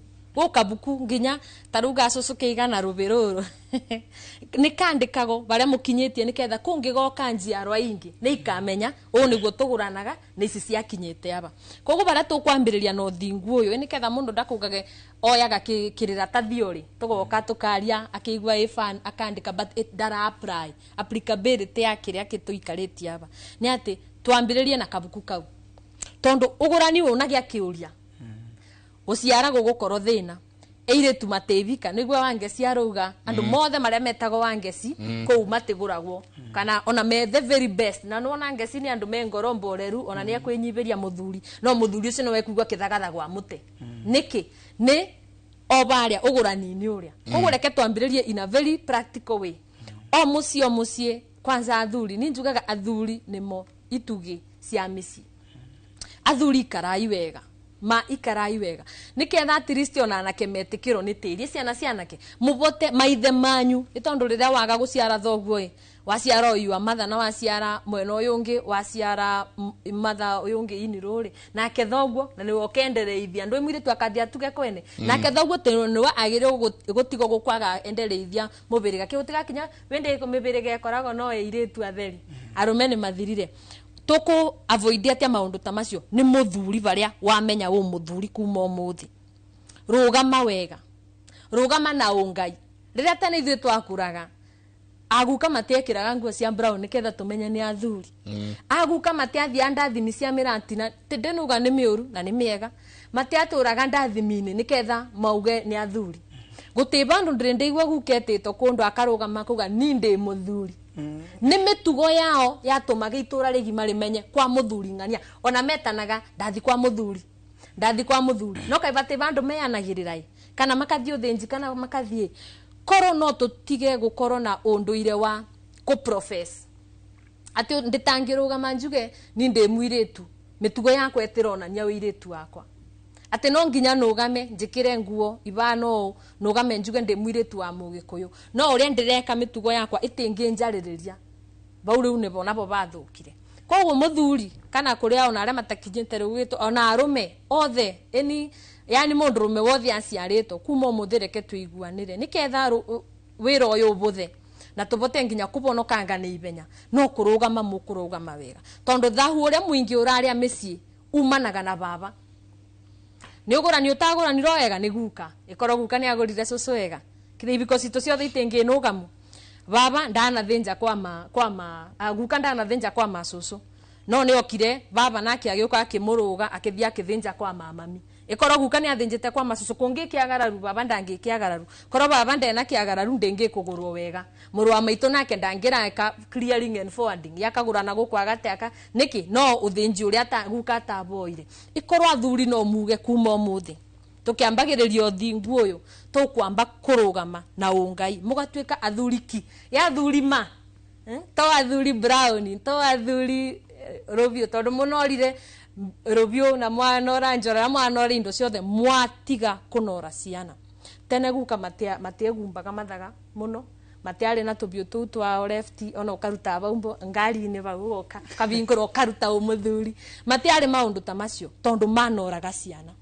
kabuku nginya taruga cucuke igana rubiruru ni kandikago baria mukinyitie niketha kungigoka njiarwa ingi ni ikamenya u niguo tuguranaga ni ici ciakinyite aba koguo baria tukwambiriria no thingu uyu niketha mundu ndakugage oyaga kirira ta thiori tugoka tukaria akigwa ifan akandika but it dara apply applicability ya kiria kituikaritie aba ni ati twambiririe na kabuku kau tondo ugurani unagia kiuria uciara gugukorwo thina eiretu matevika niguo wangeci aruga andu mothe maria metago wangeci kou matiguragwo kana ona me the very best na no wangeci ni andu mengoro mboreru ona ni akwinyiberia muthuri no muthuri ucio no wekugwa kithagatha gwa mute niki ni obaria ugurani ni uria ugureke twambiririe in a very practical way o mucie kwanza athuri ni njugaga athuri nimo itugi cia mici athuri karai wega ma ikarai wega niketha at least ona anake metikiro ni tiri cianake mubote maithe manyu itondu riria waga guciara thoguo waciara uyu matha na waciara mwena uyu ungi waciara matha uyu ungi iniruri nake thoguo na ni wokendereithia ndu mwire twakathia tuge kwene nake thoguo ni agire gutigo gukwaga endereithia mubiriga kiutiga kinya wende mibiriga ekorago no eiretu atheri arume ni mathirire toko avoid atia maundu tamacio ni muthuri baria wamenya wo muthuri kuma umuthi rugama wega rugama na ungai riria tene ithuĩ twakuraga aguka matiekiraga nguo cia brown niketha tumenya ni athuri aguka matiathia ndathimi cia mirantina tindenuga ni miuru na ni miega matiaturaga ndathimi-ini niketha mauge ni athuri gutibandu ndirindegwa guketito kundu akarugama kuga ni ndi muthuri ni mitugo yao yatumaga itura rigima rimenye kwa muthuri ngania ona metanaga ndathi kwa muthuri no kaibate bandu meyanagirirai kana makathio thenji kana makathie koro no tutige gukoro na unduire wa ku profess ati nditangiruga manjuge ni ndi muiretu mitugo yakwa etirona nya wiretu wakwa ati no nginya nugame njikire nguo ibano nugame njuge ndi muiretu wa mugikuyu no uria ndireka mitugo yakwa itingi njaririria bau riu ne bona bo bathukire koguo muthuri kana kuria ona aria matakinyite rugito ona arume othe yani mundu rume wothe aciaritwo kuma umuthireke tuiguanire niketha wira uyu ubuthe na tubote nginya kubonokanga ni ibenya no kurugama mukurugama wega tondu thahu uria mwingi uraria micii umanaga na baba ni ugura ni utagura ni roega ni guka ikoro guka ni agurire cucu wega kithibiko citu ciothe itingi nugamu baba ndana thinja kwa guka ndana thinja kwa macucu no ni okire baba nake agiuka akimuruga akithia akithinja kwa mamami ikoro guka ni athinjite kwa macucu kungi kiagararu baba ndangi kiagararu koro baba ndena kiagararu ndingi kugurwo wega muru wa maitu nake ndangira eka clearing and forwarding yakagurana gukwa gateka niki no uthinji uria ta guka taboire ikoro athuri no muge kuma umuthi tukiambagiririo thingu uyu tukwamba kurugama na ungai mugatuika athuriki ya thurima to athuri brown to athuri robio tondu munorire robio na mwana oranjora na mwana ori indo ciothe mwatiga kunora ciana tene guka mategumbaga mathaga muno matiari na tubio tu twa left ona ukaruta baumbo ngari ni baguoka kabingoro karuta umuthuri matiari maundu ta macio tondu manoraga ciana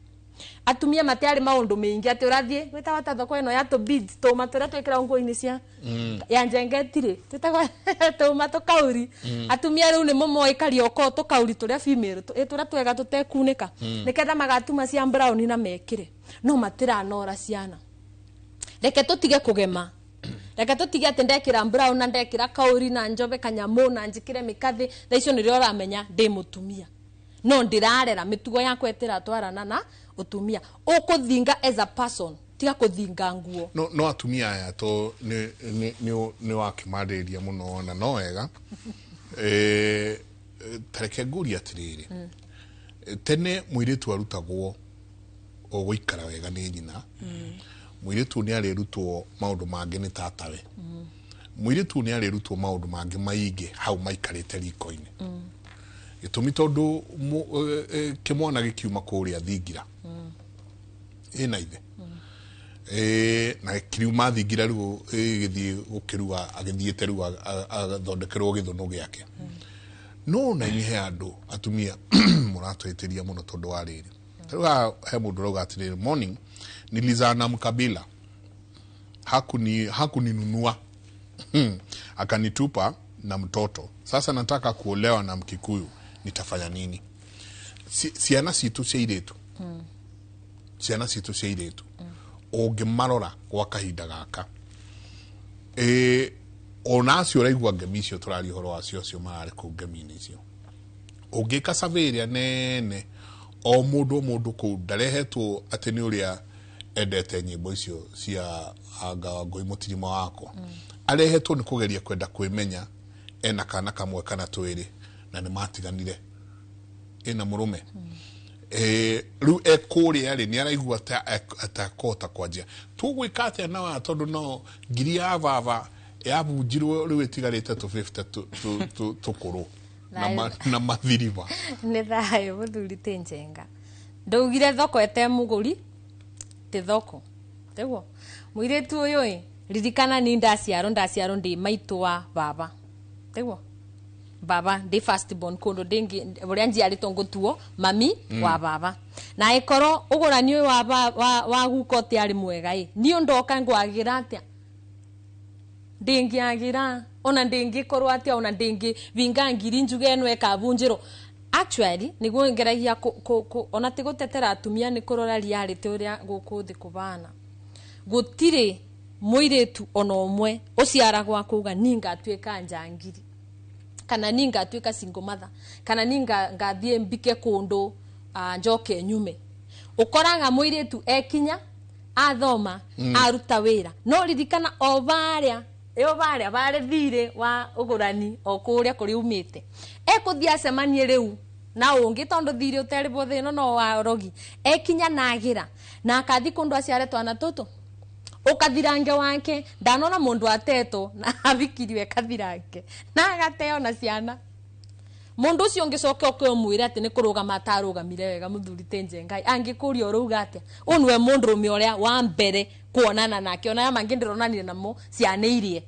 atumia matiari maundu mingi ati urathie wita wata thoko ino ya to beads to matura twekira nguo-ini cia ya njengetire twitagwa to matokauri atumia riu ni momo ikarioko to kauri turia female turia twega tutekunika niketha magatuma cia brown na mekire no matira nora ciana reke tutige kugema reke tutige ati ndekira brown na ndekira kauri na njobe kanyamu na njikire mikathi thaicio ni rio ramenya ndi mutumia no ndirarera mitugo yakwa etira twarana na utumia ukuthinga as a person tiga kuthinga nguo no atumia aya to ni wakimareria muno na no wega tareke nguri atiriri tene mwiritu arutagwo ogwikara wega ni nyina mwiritu ni arirutwo maundu mangi ni tatawe mwiritu ni arirutwo maundu mangi maige hau maikarite riko-ini gitumi tondu kimwana gikiuma kuria thingira ina ithe na kiuma thingira riu githie gukiruga agithiete riu agathondekerwo githunu giake no na ihe andu atumia muratwetiria muno tondu wa riri riu he mundu roga atiriri morning nilizana mkabila hakuninunua akanitupa na mtoto sasa nataka kuolewa na Mkikuyu nitafanya nini ciana citu ciairetu ciana citu ciairetu ongimarora gwa kahinda gaka onacio raigua ngemicio turari horo wacio cio marari ku ngemi-ini icio ungika saveria nene o mundu ku ndarehetwo ati ni uria endete nyimbo icio cia anga ngoi mutirima wako arehetwo ni kugeria kwenda kwimenya ena kana kamwe kana twiri na ni matiganire ina murume riu ekuri ari ni araigua atakota kwajia tugwikate na tondu no ngiri ya baba yabunjirwo riu itigarite to 50 tukuru na mathiriba ni thayo muthuri tenjenga ndugire thoko ete muguri te thoko teguo muiretu uyu ririkana ni ndaciaro ndi maitu wa baba teguo baba ndi first born kundu ndingi buria njiaritwo ngutuo mami wa baba na ikoro ugurani uyu wa guko ti ari mwega ni ndoka ngwagira atia ndingiagira ona ndingikorwo atia ona ndingi vinga ngiri njuge eno ekabunjiro actually niguo ngeragia ona tigutetera atumia ni kurora reality uria guku thi kubana gutire muiretu ona umwe uciara gwa kuga ninga tweka njangiri kana ninga tweka single mother kana ninga ngathie mbike kundu njoke nyume ukoraga muiretu ekinya athoma aruta wira no ririkana o baria bare thire wa ugurani o kuria kuri umite ekuthia semanie riu na ungi tondu thire uteri bothe no wa rogi ekinya nagira na akathi kundu aciare twana tutu ukathirange wake ndanona mundu ateto na abikiriwe kathirange na agateo na ciana mundu ucio ngicoke ukimwira ati ni kurugama atarugamire wega muthuri tenjengai angikuria uruga atia unwe mundu rume uria wa mbere kuonana nake ona mangi ndironanire namo ciana irie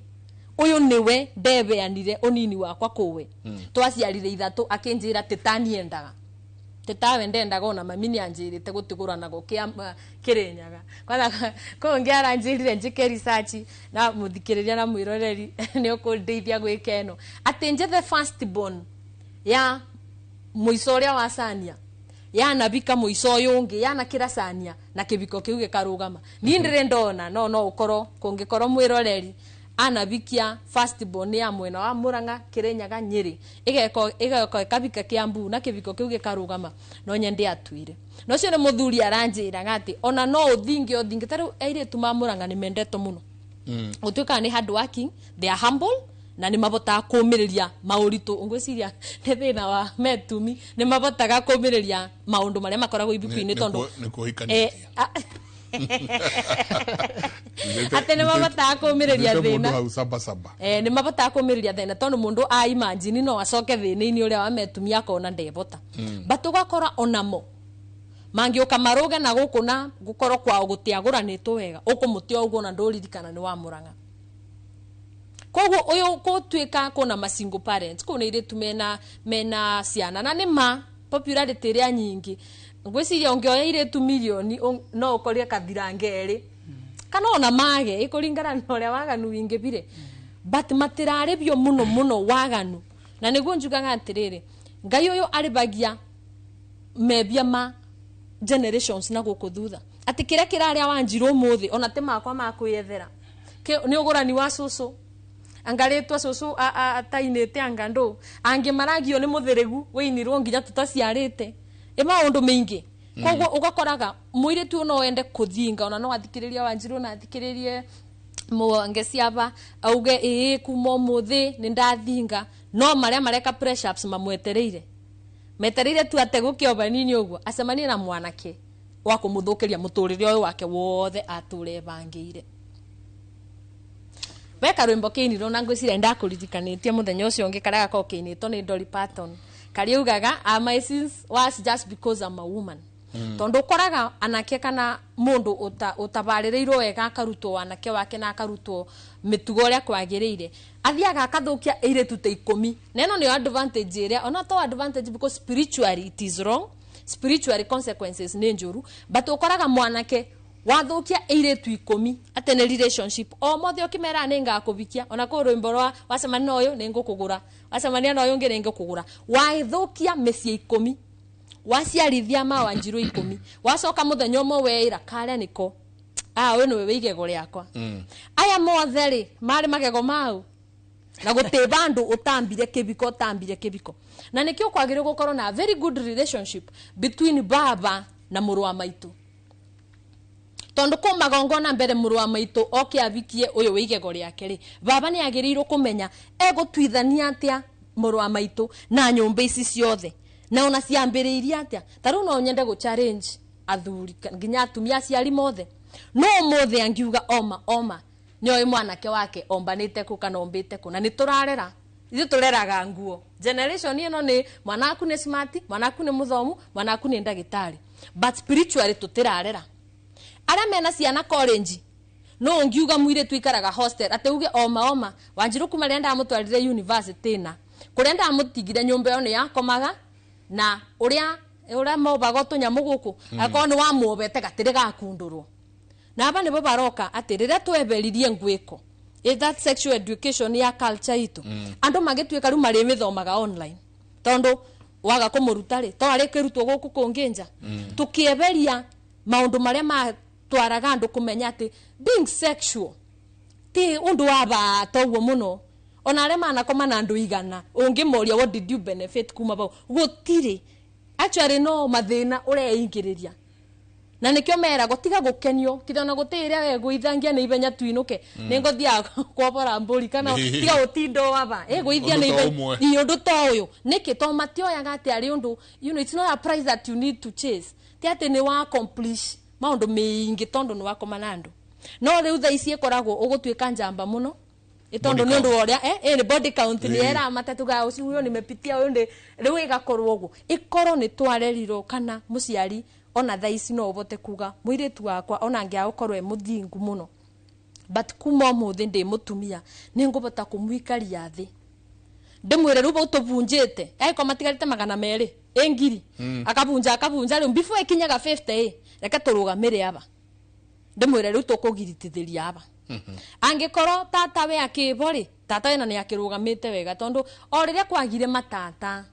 uyu niwe ndebeanire unini wakwa kuwe twaciarire ithatu akinjira titaniendaga tetawe ndendaga ona mami ni anjirite gutigurana go kirenyaga kwana ko ngiara njirire njike research na muthikiriria na mwiroreri ni ukundeithia gwikeno atinje the first born ya muisoria wa Sania yana bika muiso yungi yana kira Sania na kibiko kiu gikarugama ni ndire ndona no ukoro kungikoro mwiroreri anabikia first born ya mwena wa Muranga Kirenyaga Nyeri igeko kabika Kiambu na kibiko kiu gikarugama no nyende atwire no cio ne muthuri aranjira ngati ona no uthingi taru aire tuma Muranga ni mendeto muno utuika ni hard working, they are humble na ni mabota kumiriria mauritu ngwiciria ne thina wa metumi ni mabotaga kumiriria maundu maria makoragwo ibuku-ini tondu ni kuhikanitia ate ne mabota kumiriria thina ni mabota kumiriria thina tondu mundu a imagine no acoke thina-ini uria wa metumi akona ndebota batugakora onamo mangi ukamaruga na gukuna gukorwo kwao gutiaguranitwo wega ukumutia uguo na nduririkana ni wa Muranga koguo uyu gutwika kuna ma single parents kuna ire tumena mena ciana na ni ma popularity ria nyingi ngwiciria ungioya ire 2 milioni no ukoria kathirangeri kana ona mage ikuringana na uria waganu wingi bire but matiraribio muno waganu na niguo njugaga atiriri ngai uyu aribagia mebia ma generations na guku thutha ati kira kiraria wanjiru muthi ona te makwa makuyethera ni ugurani wa cucu angaretwa cucu atainite angandu ange maragio ni muthirigu weinirwo nginya tutaciarite maundu maingi koguo ugakoraga muiritu no wende kuthinga ona no athikiriria wanjiru na athikiririe ngeciaba auge kuma muthi ni ndathinga no maria mareka pressure ups mamwetereire metereire tu ategukioba nini uguo acemanie na mwanake wa kumuthukiria muturire uyu wake wothe ature bangiire weka rwimbo kiniro na ngwicira ndakuririkanitie muthenya ucio ungi karaga ko kinito ni Dolly Parton kariugaga my sins was just because I'm a woman tondu koraga anake kana mundu utabaririirwo wega akarutwo wanake wake na akarutwo mitugo uria kwagiriire athiaga akathukia iretu te 10 neno ni advantage area ona to advantage because spiritually it is wrong spiritual consequences ni njuru but ukoraga mwanake wathukia iretu 10 atene relationship o mothe okimera ninga kubikia ona ko rwimbo rwa wacemania uyu ningukugura wacemania na uyu ungi ningukugura waithukia mecie 10 waciarithia ma wanjiru 10 wacoka muthenya umwe weira karia niko we no weigego riakwa aya mothe ri mari magego mau na gutiba andu utambire kibiko na nikio kwagire gukorwo na very good relationship between baba na muru wa maitu tondu ko magongona mbere muru wa maitu oke abikie uyu weigego riake ri baba ni agirirwo kumenya egutwithania atia muru wa maitu na nyumba ici ciothe na ona ciambiriiria atia taru no nyende go challenge athuri nginya atumia ciari mothe no mothe angiuga oma ni oi mwanake wake ombanite ku kana ombite ku na ni turarera ithu tureraga nguo generation ino ni mwanaku ni smart mwanaku ni muthomu mwanaku ni ndagitari but spiritually tutirarera ara mena ciana college no ngiuga mwire tuikaraga hostel ateuge oma wanjiru kuma renda amutwarire university na kurenda amutigire nyumba yo ni yakomaga na uria mobaga tunyamu guku akoni wa muobete gatire gakundurwo na aba nibo baroka atirire tweberirie ngwiko that sexual education ya culture itu andu magitwika ru mari mithomaga online tondu waga kumurutari to ari kirutwo guku kunginja tukieberia maundu maria matwaraga andu kumenya ati being sexual ti undu wa bata uguo muno ona are manakoma na andu igana ungimoria what did you benefit kuma bau gutiri actually no mathina ureingiriria na nikio mera gotiga gukenio kithona gutire we guithangia ni ibenya tuinuke ningothia kwobora mburi kana tiga utindo waba guithia ni ibenya ni undu to uyu niki to matioya gati ari undu it's not a price that you need to chase ti ati ni wa accomplish maundu mingi tondu ni wakoma na andu no riu tha ici ikoragwo ugutwika njamba muno itondo ni undu oria ni body count ni era matatuga uci huyo nimepitia uyu ndi riu igakorwo ugu ikoro ni twarerirwo kana muciari ona tha ici no ubote kuga muiritu wakwa ona ngia ukorwe muthingu muno but kuma umuthi ndi mutumia ningubota kumuikaria thi ndimwire ruba utubunjite aiko matigarite 200 engiri akabunja riu before ikinyaga 50 reka turugamire aba ndimwire riu tukugiritithiria aba angikoro tata we akibori tata ena ni akirugamite wega tondu o riria kwagire matata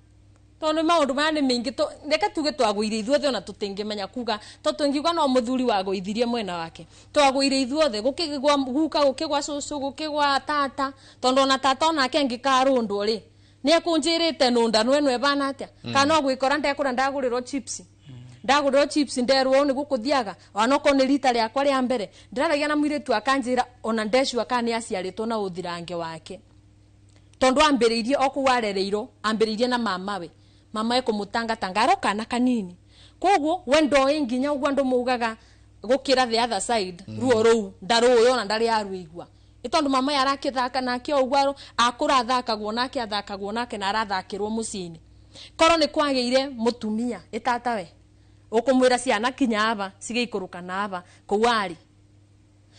tondu maundu maya ni mingi reka tuge twagwire ithuothe ona tutingimenya kuga to tungiuga no muthuri wagoithirie mwena wake twagwire ithuothe gukigwa guka gukigwa cucu gukigwa tata tondu ona tata onake angikarundwo ri ni akunjirite nunda nwenwe bana atia kana gwikora ndekura ndagurirwo chips nderwo ni gukuthiaga wanoko ni rita riakwa ria mbere ndiragia na mwiretu akanjira ona ndeshu akani aciaritwo na uthirange wake tondu ambiriirie okuwarereiro ambiriirie na mamawe mama ekumutanga tangaro kana kanini koguo wendo inginya ugwa ndo mugaga gukira the other side ruo rou ndaruyo na ndari aruigwa itondu mama yarakithaka nake ugwaro akura thakagwo nake athakagwo nake na arathakirwo mucini koro ni kwageire mutumia itata we ukumwira ciana kinya aba cigeikuruka na aba kuwari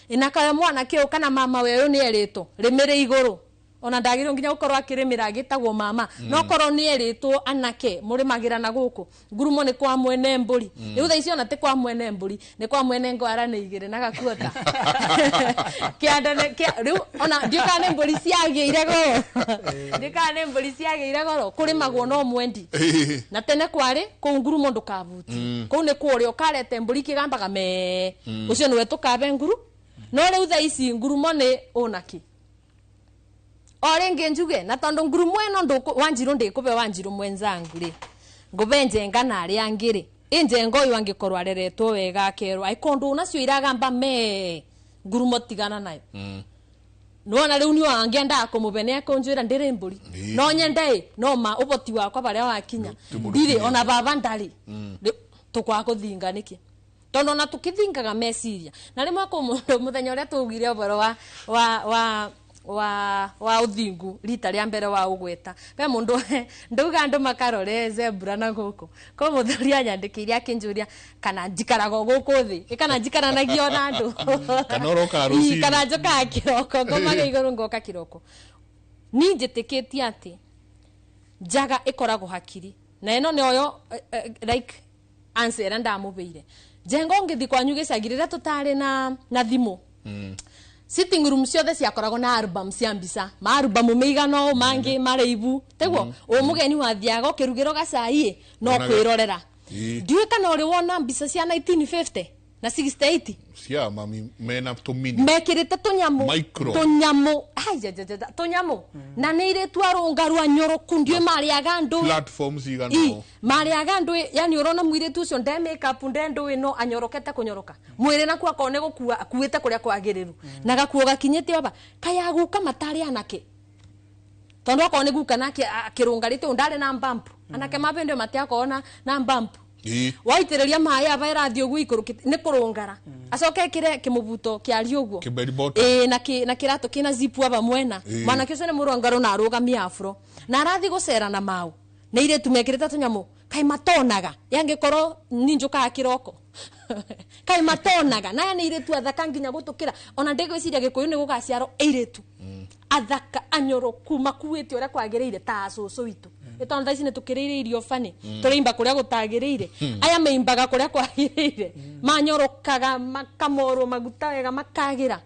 inakaya mwana kio kana mama weyo ni erito rimire iguru ona ndagiro nginya ukorwa akirimira agitagwo mama no korwo ni eritwo anake muri magira na guku ngurumo ni kwa mwene mburi riu tha icio na ti kwa mwene mburi ni kwa mwene ngwara ni igire na gakuota kiandane riu ona ndikane mburi ciageire goro kurimagwo no mwendi na tene kwari ku ngurumo ndukabuti ku ni kurio karete mburi kigambaga me ucio niwe tukabe nguru no riu tha ici ngurumo ni onaki Orengi njuge na tondu nguru mweno nduko wanjiru ndikube wanjiru mwenzangu ri ngubenje ngana ari angiri inje ngoyo angikorwa areretwo wega akerwa ikondu unacio iragamba me nguru motigana nayo nona riu ni angenda kumubene akonjira ndire mburi no nyende no ma uboti wakwa baria wakinya ndire ona baba ndari tukwa kuthinga niki tondu na tukithingaga meciria na rimwe ko mundu muthenya uria tugire oboro wa uthingu rita ria mbere wa ugweta pe mundu nduga andu makarore zebra na guku ko muthuri anyandikiria akinjuria kana njikarago guku thi kana njikaranagia na andu kana oroka ruci kana njoka kiroko ngomage iguru ngoka kiroko ni njitikitie ati jaga ikoragwo hakiri na ino nioyo like answer ndamubeire jengo ngithi kwanyu gicagirira tutari na thimu sitting room ciothe ciakoragwo na album cia mbica ma album meigano mangi mareibu teguo umugeni wathiaga ukirugiro gacai no kwirorera ndiwe kana uri wona mbica cia 1950 na 68 cia mami mena tumini mekirite tunyamu tunyamu na neire twarungaru anyoroku ndiwe mariaga ndu platforms igano mariaga ndu yani urona mwire tu cio nde makeup nde ndu ino anyorokete kunyoroka mwire na kwa kone gukua akuite kuria kwagiriru na gakuo gakinyite oba kaya guka matari anake tondu akone guka nake akirungarite undare na mbampu anake mabende matia kona na mbampu waitiriria mai aba irathi ugu ikurukite ni kurungara acoke kire kimubuto kiari uguo na kirato kina zipu aba mwena mana kiso ne murongaro na arugamia afro na arathi gucera na mau na ire tumekirita tunyamu kai matonaga yangikoro ninjuka akiroko kai matonaga na ire tu athaka nginya gutukira ona ndego iciria gikuyu ni gugaciaro eiretu athaka anyoroku makuite ora kwagereire ta cucu itu itonda ici ne tukirire irio fani turimba kuria gutagireire aya meimbaga kuria kwagireire manyorokaga makamoro maguta wega makagira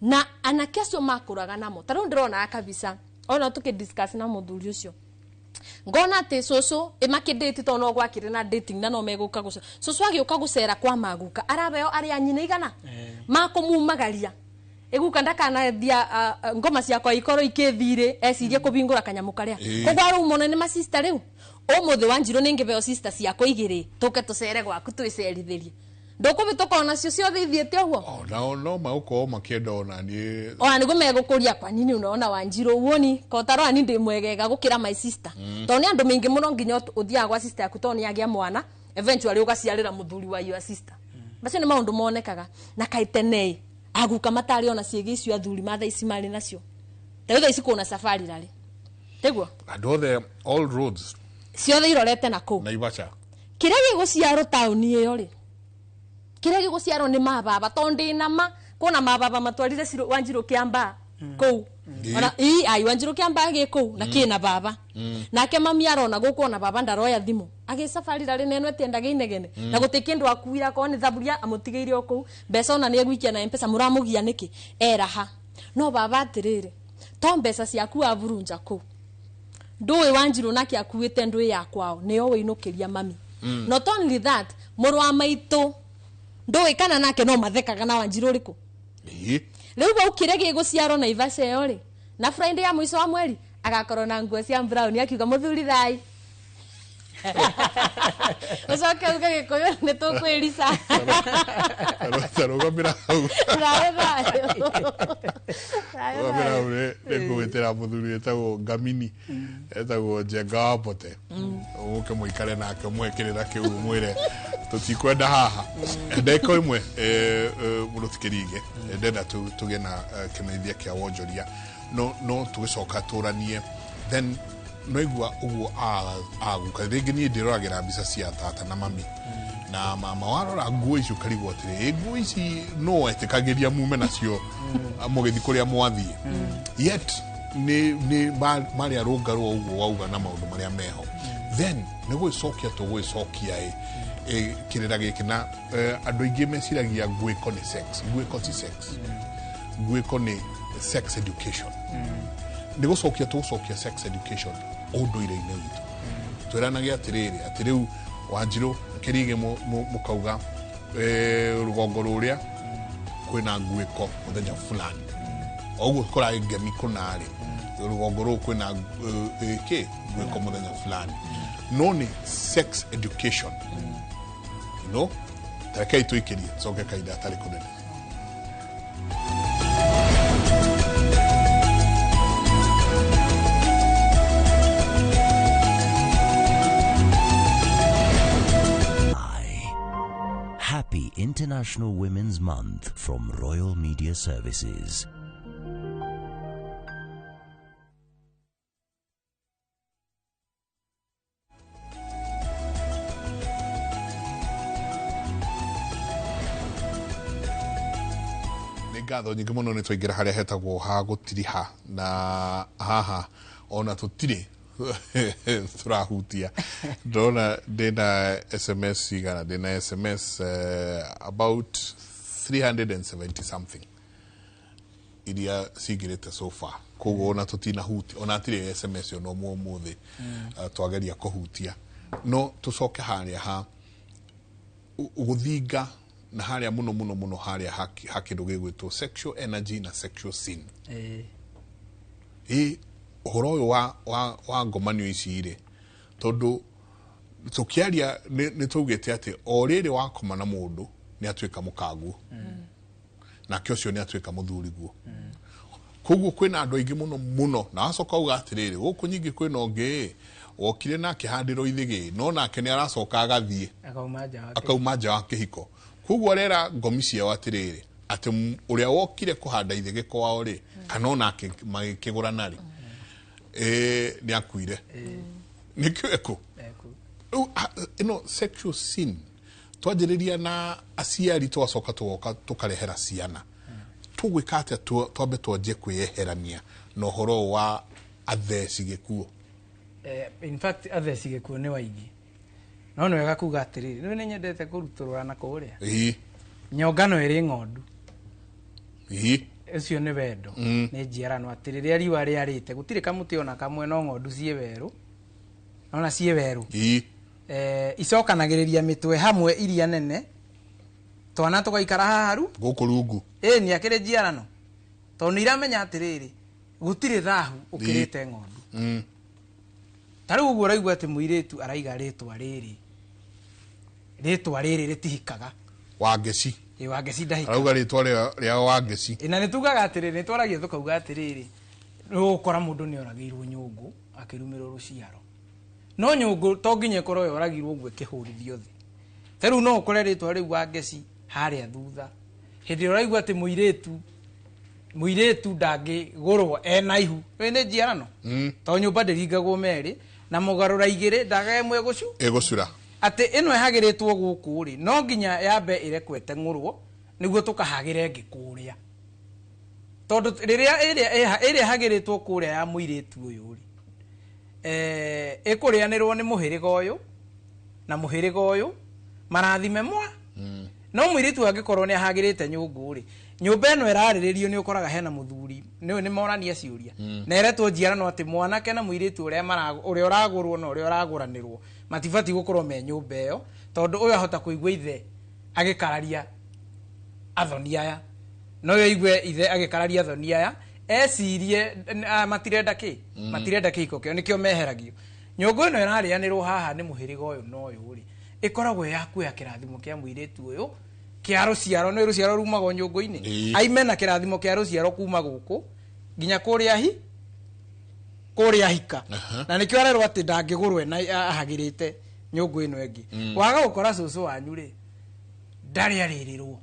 na anakeso makuraga namo taro ndirona kabisa ona tukidiscuss na muthuri ucio ngona te cucu imakidate tono gwakire na dating na no meguka guca cucu agioka gucera kwa maguka arabeo ari anyine igana makumumagaria eguka ndakana thia ngoma ciakwa ikoro ikithire ecirie kubingura kanyamu karia kogwa ru monene ma sister riu umuthi wanjiru ningibeo sister ciakwa igiri tuke tucere gwaku twicerithirie ndukubituka na cio ciothe ithiete uguo no mauko makienda ona ni ona nigo megukuria kwa nini unaona wanjiru woni kotaro ani ndimwegega gukira my sister toni andu mingi muno nginya uthia gwa sister yaku toni agia mwana eventually ugaciarira muthuri wa your sister bacio ni maundu monekaga na kaitenei aguka matari ona ciegi icio athuri matha ici mari nacio tawitha ici kuna safari rari teguo adothe all roads ciothe irorete na ku Naivasha kiregi guciaro tauni iyo ri kiregi guciaro ni mababa tondi nama kuna mababa matwarire ciro Wanjiru Kiamba kou ona ai Wanjiru Kiamba age kou na kina baba nake mami arona guko na baba ndaroya thimu age safari rari neno etiendage inegene na gutikindu akuira ko ni thaburia amutigeire okou mbeca ona ni egwikia na M-Pesa muramugia niki eraha no baba atirire to mbeca ciaku avurunja kou ndui Wanjiru nake akuite ndui yakwao niyo winukiria mami not only that muru wa maitu ndui kana nake no mathekaga na Wanjiru riku riu baukire giguciaro na Ivasha yo ri na Friday ya mwiso wa mweri agakorwo na nguo cia brown akiuga muthuri thai ucoke uge gikuyu ni tukwirisa tarugamira hau tarugamira ure nikuwetera muthuri etagwo Ngamini etagwo Njenga wa Mbote uke muikare nake mwekirira kiu mwire tutikwenda haha ndeko imwe murutikirige ndenda tuge na kimeithia kia wonjoria no tugicoka turanie then noigua uguo aguka ringi ni ndiragira mbica cia tata na mami na mama warora nguo icio karigwo atiri nguo ici no etikagiria mume nacio mugithi kuria mwathie yet ni mari arungarwo uguo wauga na maundu maria meho then ni gwicokia tugwicokia kirira giki na andu ingi meciragia nguiko ni sex nguiko ti sex nguiko ni sex education ni gucokia tucokia sex education unduire-ini witu twiranagia atiriu Wanjiru kirige mukauga rugongo ruria kwina nguiko muthenya fulani oguo kora ngemi kunari rugongo ru kwina nguiko muthenya fulani no ni sex education no takai tuikirie soke kaida atari kunene Happy International Women's Month from Royal Media Services. ngatho nyingi muno ni twaingira haria hetagwo ha gutiriha na haha ona tutiri turahutia ndona dena SMS igana dena SMS about 370 something iria sigirete so far kogo ona tutina huti ona atire SMS no muthi twageria kuhutia no tucoke haria ha guthinga na haria muno haria hakindu gigwitwo sexual energy na sexual sin uhoro uyu wa ngomanio ici ire tondu tukiaria ni tugite ati o riri wakoma na mundu ni atwika mukagu na kiocio ni atwika muthuriguo koguo kwina andu aingi muno na acoka uga atiriri guku nyingi kwina onge wokire nake handiro ithigi no nake ni aracoka agathie akauma nja wa kihiko koguo rera ngomi ciao atiriri ati uria wokire kuhanda ithigi kwao ri kana nake magikigurana ri ni akuire ni kweko sexual sin twajiriria na aciari twacoka tukarehera ciana tugwikate twambe twanjie kwiyeherania no horo wa atheci gikuo in fact atheci gikuo ni waigi no no wega kuga atiriri ni nyendete kuruturura na kuria nyongano iri ngondu ecio ni wendo ni njiarano atiriri riwa riarite gutire kamuti ona kamwe no ngondu cie weru ona cie weru icokanagiriria mitwe hamwe iria nene twana tugaikara haru guku rungu ni akire njiarano tondu iramenya atiriri gutire thahu ukirite ngondu tari uguo raigua ati muiritu araiga ritwa riri ritihikaga Wangeci Wangeci ndahika arauga ritwa ria Wangeci na nitugaga atiriri nitwaragia tukauga atiriri ukora mundu ni oragirwo nyungu akirumirwo ruciaro no nyungu to nginye korwo yoragirwo ngwe kihurithio thi teru no ukore ritwa riu Wangeci haria thutha hindi uraigua ati muiretu ndangi gurwo ena ihu ni njiarano to nyumba ndiringagwo meri na mugarura igire ndaga imwe gucura egucura ati ino ehagiritwo guku ri no nginya yambe irekwete ngurwo niguo tukahagire ngikuria tondu riria hagiritwo kuria ya muiritu uyu ri ikurianirwo ni muhiriga uyu na muhiriga uyu marathime mwa no muiritu angikorwo ni ahagirite nyungu ri nyumba eno irariririo ni ukoraga hena muthuri ni morania ciuria na eretwo njiara no ati mwanake na muiritu uria uragurwo na uria uraguranirwo matifati gukorwo me nyumba iyo tondu uyu ahota kuigwa ithe agikararia athoni aya no yo igwe ithe agikararia athoni aya ecirie matirenda kiko kio nikio meheragio nyungu ino irarianirwo haha ni muhiriga uyu no uyu ri ikoragwo yaku ya kirathimo kia muiritu uyu kia ruciaro no ruciaro rumago nyungu-ini aime na kirathimo kia ruciaro kuma guku nginya kuria hika na nikio arerwo ati ndangigurwe na ahagirite nyungu ino engi waga gukora cucu wanyu ri ndari aririrwo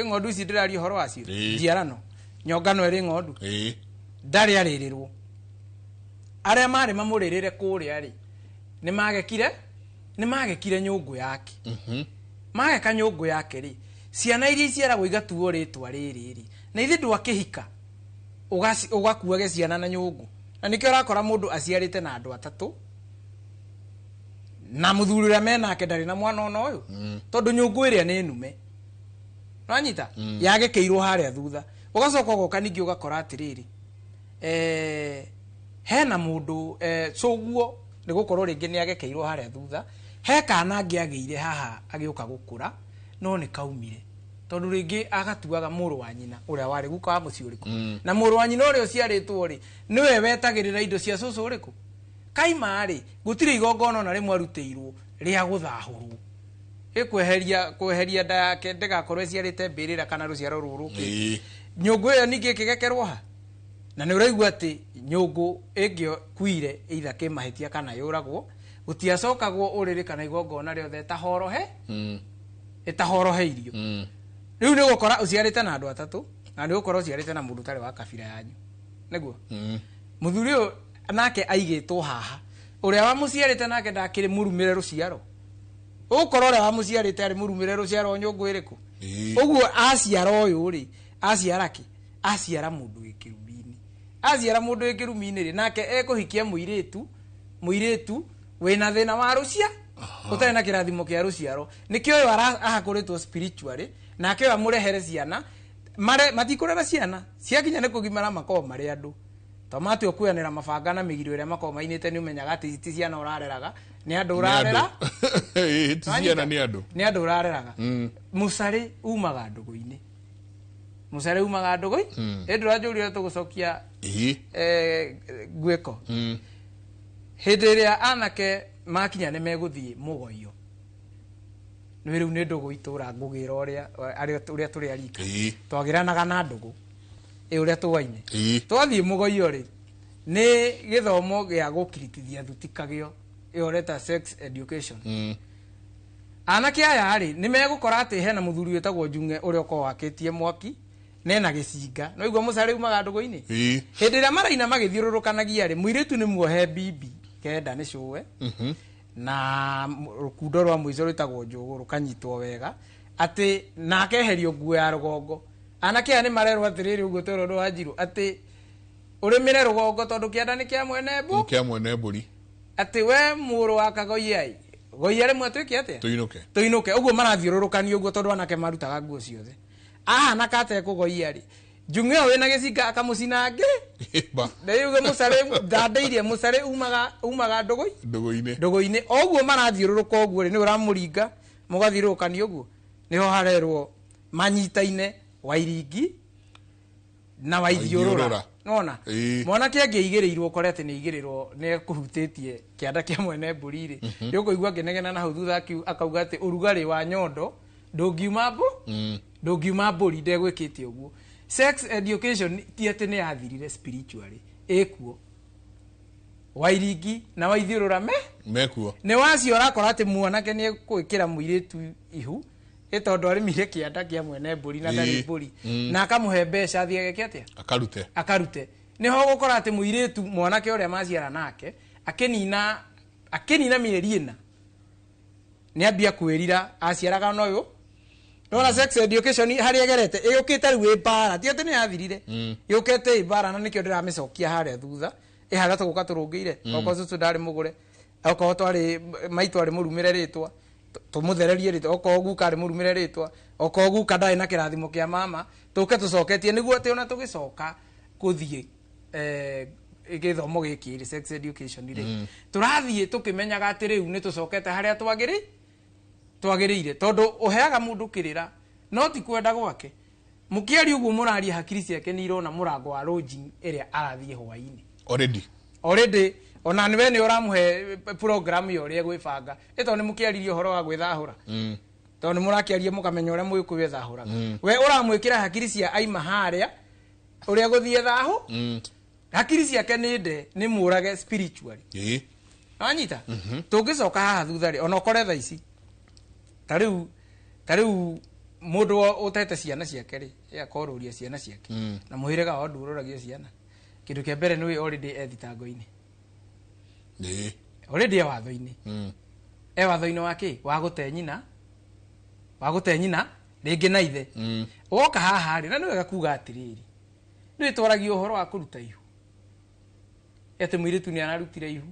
ng'ondu ici ndirari horo wacio njiarano nyongano iri ng'ondu ndari aririrwo aria mari mamuririre kuria ri ni magekire nyungu yake mageka nyungu yake ri ciana iria iciaragwo igatuo ritwa riri ri na ithe ndwakihika ugakuage ciana na nyungu na nikio urakora mundu aciarite na andu atatu na muthuri uria menake ndari na mwana ono uyu tondu nyungu iria ni nume nwanyita yagekeirwo haria thutha ugacoka goka ningi ugakora atiriri hena mundu coguo ni gukorwo ringi ni agekeirwo haria thutha he kana angiageire haha agiuka gukura no ni kaumire tondu ringi agatuaga muru wa nyina uria wari guka wa muci uriku na muru wa nyina uria uciaritwo ri niwe wetagirira indo cia cucu uriku kaima ri gutire igongona na rimwe arutĩirwo ria guthahurwo kweheria nda yake ndigakorwo ciarite mbirira kana ruciaro ruru nyungu iyo ningi kigekerwo ha na ni uraigua ati nyungu ingio kuire either kimahitia kana yuragwo gutiacokagwo uriri kana igongona riothe itahoroheirio riu ni gukora uciarite na andu atatu na ni gukora uciarite na mundu tari wa kabira yanyu niguo muthuri uyu nake aigitwo haha uria wa muciarite nake ndakiri murumire ruciaro ukorwo uria wa muciarite ari murumire ruciaro nyungu iriku uguo aciara uyu ri aciaraki aciara mundu ikirumini ri nake ekuhikia muiritu wina thina wa rucia utari na kirathimo kia ruciaro nikio uyu ahakuritwo spiritually nake amurehere ciana matikurera ciana ciakinya ni kugimara makoo mari andu tomati okuyanira mabanga na migiro iria makoo mainite ni umenyaga ati ti ciana urareraga ni andu urarera ti ciana ni andu urareraga musari umaga ndugu-ini ndurajuria tugucokia gwiko hindi iria anake makinya ni meguthie mugoio ni riu ni ndugu itura ngugira uria turi arika twagiranaga na ndugu uria tuwaine twathie mugoio ri ni githomo gia gukiritithia thutikagio yoreta sex education anake aya ri ni megukora ati hena muthuri wetagwo Njung'e uria uko wakitie mwaki nena gicinga no igwa mucari umaga ndugu-ini hindi ria maraina magithiururukanagia ri muiritu ni muohe bibi kenda ni cuwe na rukundo rwa mwico rwitagwo njugu rukanyitwo wega ati nakeherio nguo ya rugongo anake aya ni marerwo atiriri uguo toro ndo wanjiru ati urimire rugongo tondu kienda ni kia mwene mburi ati we muru wa kagoiai goia rimwe twiki atia tuinuke uguo marathiururukania uguo tondu anake marutaga nguo ciothe nakate kugoia ri Njung'e wena gicinga akamucinange ndeyuge mucare ndandeirie mucare umaga ndugu-ini oguo marathiururuka oguo ni uramuringa mugathiururukania oguo niho harerwo manyitaine Wairingi na Waithiurura nona mwanake angeigirirwo korete ni igirirwo ni kuhutitie kianda kia mwene mburi ri ndikuigua ngenegena na hau thutha akauga ati urugari wa nyondo ndungiuma mburi ndegwikite uguo sex education ti ati ni yathirire spiritually ekuo Wairingi na Waithiurura mekuo ni wacio urakora ati mwanake ni gwikira muiritu ihu itondu arimire kianda kia mwene mburi na ndari mburi na akamuhe mbeca athie ageke atia akarute niho gukora ati muiritu mwanake uria maciara nake akinina mieri ina ni ambia kwirira aciaraga no uyu Nona sex education hari egerete yukite riu bara ti ati ni yathirire yukite bara na nikio ndiramicokia haria thutha haria tuguka turungiire oko cucu ndari mugure oko twari maitu ari murumire ritwa tumuthererie ritwa oko guka ari murumire ritwa oko guka ndai na kirathimo kia mama tuke tucoketie niguo ati ona tugicoka kuthie githomo giki sex education ri turathie tukimenyaga ati riu ni tucokete haria twagirire tondu uheaga mundu kirira no ti kwenda gwake mukiari uguo muraria hakiri ciake ni irona murango wa lodging area arathie hwaini already ona niwe ni uramuhe program yo ria gwibanga ito ni mukiaririe horo wa gwithahura tondu murakiaria mukamenya uria muiku withahura we uramwikira hakiri cia aima haria uria guthie thahu hakiri ciake ni nde ni murage spiritually anyita tungicoka haha thutha ri ona ukore tha ici tariu mundu utete ciana ciake ri akoruria ciana ciake na muhirega wa ndururagia ciana kindu kia mbere ni already ethitango-ini already watho-ini watho-ini wake wa gute nyina ringi na ithe woka haha ri na ni wega kuga atiriri ni twaragio horo wa kuruta ihu ete muiritu ni anarutire ihu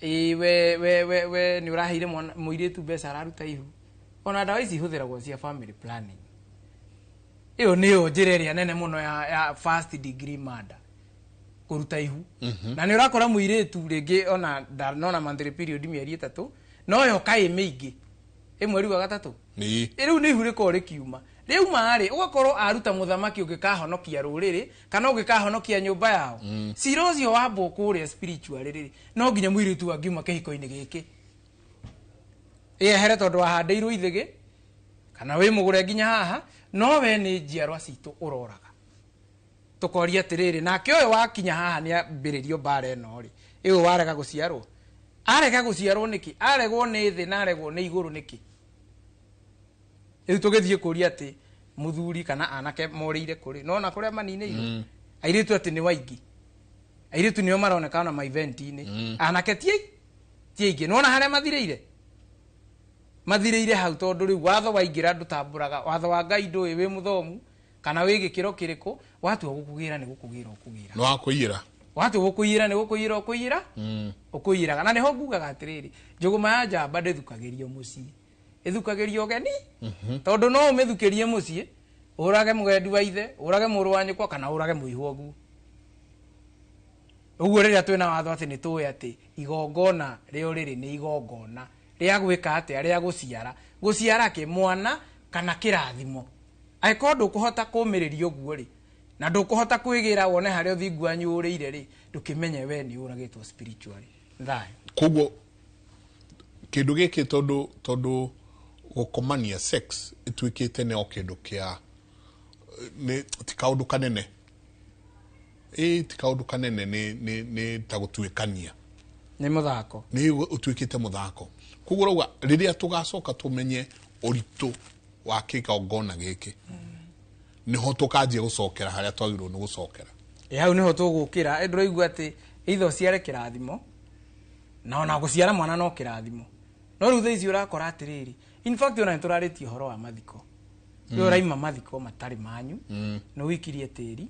we ni uraheire muiritu mbeca araruta ihu ona ndawa ici huthiragwo cia family planning iyo niyo njira iria nene muno ya first degree murder kuruta ihu na ni urakora muiritu ringi ona nona monthly period mieri 3 no yo kai mingi mweri wa gatatu riu ni ihu riko rikiuma riu maari ugakorwo aruta muthamaki ungikahonokia ruriri kana ungikahonokia nyumba yao sirocio wa mboku ria spiritual riri no nginya muiritu angiuma kihiko-ini giki here tondu wahandeirwo ithige kana wi mugure nginya haha no we ni njiarwa citu uroraga tukoria atiriri nake uyu wakinya haha ni ambiririo bara eno ri uyu warega guciarwo niki aregwo ni thi na aregwo ni iguru niki tugithie kuria ati muthuri kana anake morire kuri no na kuria manine airitu ati ni waingi airitu nio maroneka na ma event-ini anake tiingi no na haria mathireire hau tondu riu watho waingira ndutamburaga watho wa Ngai ndui wi muthomu kana wi gikiro kiriko watu gukugira ni gukugira ukugira no akuira watu gukuira ni gukugira ukugira ukuiraga na niho ngugaga atiriri njuguma ya njamba ndithukagirio mucii ithukagirio ogeni tondu no umithukirie mucii urage mugendi wa ithe urage muru wa nyikwa kana urage muihuogu uguo riria twina watho ati ni tuwe ati igongona rio riri ni igongona ria gwika ati ria guciara ki mwana kana kirathimo aiko ndukuhota kumiriria uguo ri na ndukuhota kwigira wone haria uthingu anyuriire ri ndukimenye we ni uragitwo spiritually thai kuguo kindu giki tondu gukomania sex itwikite ne okindu kia ni tikaudu kanene tikaudu kanene ni tagutwikania ni muthako ni utwikite muthako kuguo riria tugacoka tumenye uritu wa kigongona giki niho tukanjie gucokera haria twagirwo ni gucokera hau niho tugukira ndiraigua ati itho ciare kirathimo na ona guciara mwana no kirathimo no riu theici urakora atiriri in fact ona turaritie horo wa mathiko yo raima mathiko matari manyu no wikirie tiri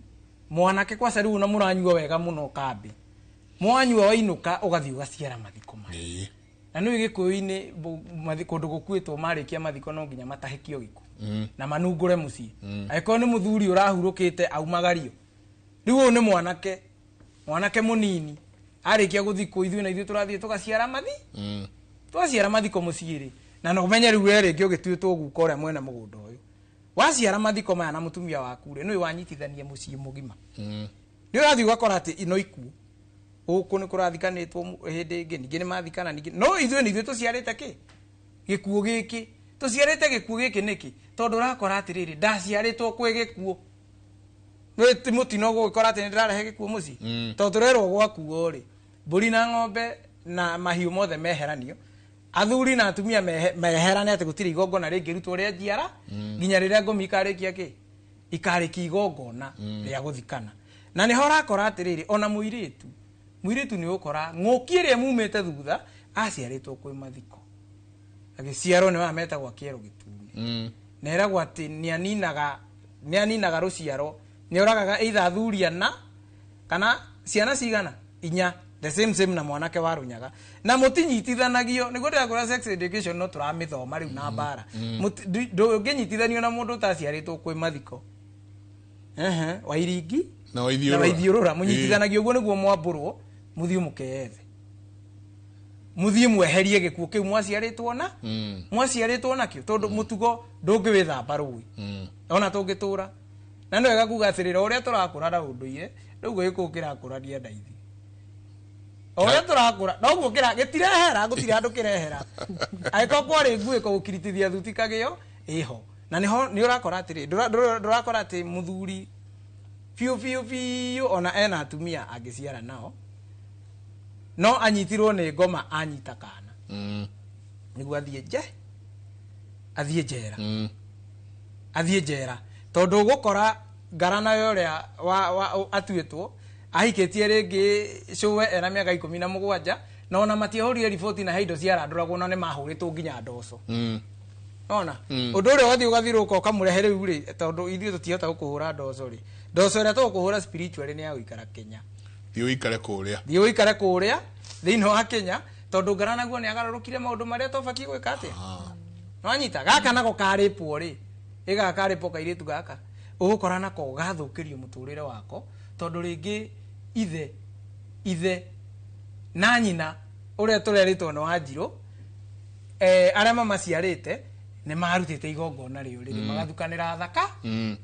mwanake kwa sari una muranyua wega muno kambi mwanyua wainuka ugathii ugaciara mathiko manyu na no igikuyu-ini mathiko ndugukwitwo marikia mathiko no nginya matahikio giku na manungure mucii aiko ni muthuri urahurukite aumagario riu ni mwanake munini arikia guthiko ithui na ithui turathie tugaciara twaciara mathiko mucii na no menye riu ringi ugituitwo guka uria mwena mugunda uyu waciara mathiko maya na mutumia waku ri no wanyitithania mucii mugima ni urathie ugakora ati ino ikuo uku ni kurathikanitwo hindi ingi ningi ni mathikana ningi no ithui tuciarite ki gikuo giki tuciarite gikuo giki niki tondu urakora atiriri ndaciaritwo kwi gikuo no ti mutino gukora ati ndirarehe gikuo mucii tondu turerwo gwakuo ri mburi na ng'ombe na mahiu mothe meheranio athuri na atumia meherane ati gutiri igongona ringi rutwo ria njiara nginya riria ngomi ikarikia ki ikarikia igongona ria guthikana na niho urakora atiriri ona muiritu ni ukora ng'ukiria mumete thutha aciaritwo kwi mathiko agiciarwo ni wameta gwa kiero gitune neragwo ati ni aninaga ruciaro ni oragaga either thuriana kana ciana cigana inya the same na mwanake wa runyaga na mutinyitithanagio niguo ndakora sex education no turamithoma riu na bara ndunginyitithanio na mundu utaciaritwo kwi mathiko wairingi na waithiurura munyitithanagio guo niguo mwamburwo muthio mukeethe muthie mweherie gikuo kiu mwaciaritwo na mwaciaritwo nakio tondu mutugo ndungĩwĩthamba rũĩ ona tũngĩtũra na nĩ wega kuga atĩrĩra ũrĩa tũrakũra na ũndũire rĩu gĩkũ kĩrakũrania ndaithi ũrĩa tũrakũra no gũkĩra gĩtirehera gũtirĩ andũ kĩrehera agĩkorwo kwarĩ nguĩ kũgũkiritithia thuti kagĩo ĩho na nĩ ũrakora atĩrĩ ndũrakora atĩ mũthuri biũ ona ena atumia angĩciara nao no anyitirwo nĩ ngoma anyita kana nĩguo athiĩ njera tondu gukora ngarana yoria atuĩtwo ahikĩtie rĩngĩ cũwe ena mĩaka 17 na ona matiahũrire riboti na heindo ciarandũragwo na nĩ mahũrĩtwo nginya ndoco ona ũndũ ũrĩa wathiĩ ũgathirũka ũkamũrehe rĩu rĩ tondũ ithuĩ tũtihota gũkũhũra ndoco rĩ ndoco ĩrĩa tũgũkũhũra spiritually nĩ ya gũikara Kenya thiĩ ũikare kũrĩa thĩinĩ wa Kenya tondu ngarana guo nĩ agarũrũkire maũndũ marĩa tũbatiĩ gwĩka atĩa nwanyita gaka nako karĩpwo rĩ karĩpwo kairĩtu gaka ũgũkora nako gathũkĩrio mũtũrĩre wako tondu rĩngĩ ithe na nyina ũrĩa tũrerĩtwo nĩ Wanjirũ arĩa mamaciarĩte nĩ marutĩte igongona rĩo rĩrĩ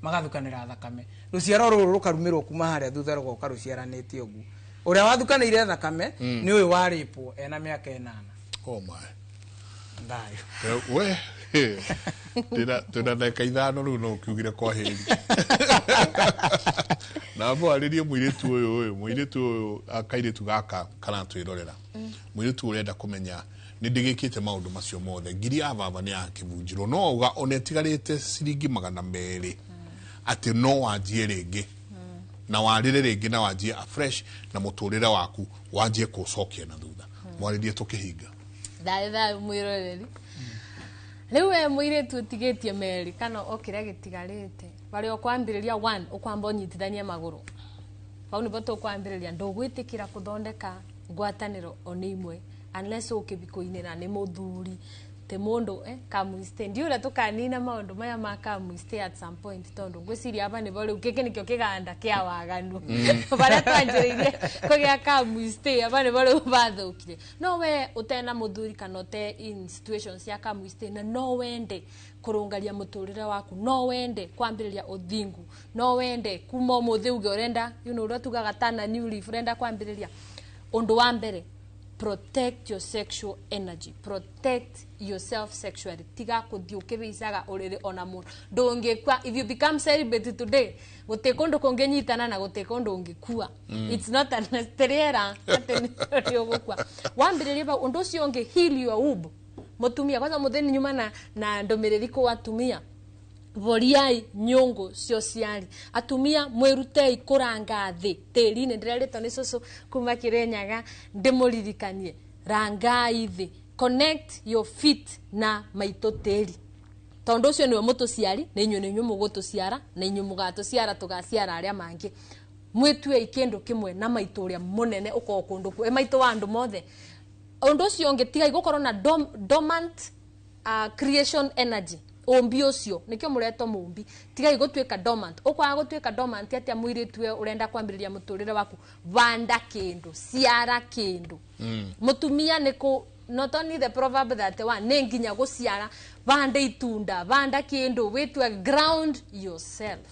magathukanĩra thakame rũciaro rũrũ rũkarumĩrwo kuma harĩa thutha rũgoka rũciaranĩte ũguo ũrĩa wathukanĩire thakame nĩ ũyũ warĩpwo ena mĩaka 8 oh my ndayo we tena ndeka 5 rĩu no kiugire kwa heri na mwarĩrie mũirĩtu ũyũ akairĩtu gaka kana twĩrorera mũirĩtu ũrenda kũmenya nĩ ndĩgĩkĩte maũndũ macio mothe ngiri ya baba nĩ yakĩbunjirwo no uga ona ĩtigarĩte ciringi 200 atĩ no wanjie rĩngĩ na warĩre rĩngĩ na wanjie afresh na mũtũrĩre waku wanjie kũcokia na thutha mwarĩrie tũkĩhinga thaĩ mwĩroreri rĩu mũirĩtu ũtigĩtie meri kana okĩrĩa gĩtigarĩte barĩ ũkwambĩrĩria 1 ũkwamba ũnyitithanie magũrũ bau nĩbo tũkwambĩrĩria ndũgwĩtĩkĩra kũthondeka ngwatanĩro ona imwe unless ũkĩbikoinĩra nĩ mũthuri te mundu kamuiste ndio ura tukanina maundu maya ma kamuiste at some point tondu ngwiciria aba ni bari ukeke nikyo kiganda kia waganu bara twanjiririe kugia kamuiste aba ni bari bathukire no we utena muthuri kana ute in situations ya kamuiste na no wende kurungaria muturire waku no wende kwambiriria uthingu no wende kuma muthi uge urenda ura tugaga tana new leaf urenda kwambiriria undu wa mbere protect your sexual energy, protect yourself sexually. Tiga kudiuke bisaga orere ona mundu. Ndongekwa if you become celibate today, gotekondo kongenyitana na gotekondo ongekua. It's not unnecessary era ateni ogokwa. Wambirire ba undu cio onge heal your womb. Mutumia kwanza mutheni nyuma na ndomereri ko watumia. Voriai nyongo cio ciari atumia mwirutei kuranga thi tĩri-inĩ ndĩrerĩtwo nĩ cũcũ kuma Kĩrĩnyaga ndĩmũririkanie rangai thi connect your feet na maitũ tĩri tondu ũcio nĩwe mũtũciari na inyuĩ nĩnyuĩ mũgũtũciara na inyuĩ mũgatũciara tũgaciara arĩa mangĩ mwĩtue kĩndũ kĩmwe na maitũ ũrĩa mũnene ũkorwo kũndũ kũ maitũ wa andũ mothe ũndũ ũcio ũngĩtiga igũkorwo na dormant creation energy ombi ucio nikyo mureto mumbi tigai gutweka dormant ukwa gutweka dormant atia muiritwe urenda kwambiriria muturire waku vanda kindu ciara kindu mutumia niko not only the proverb that one nenginya guciara vanda itunda vanda kindu witwe ground yourself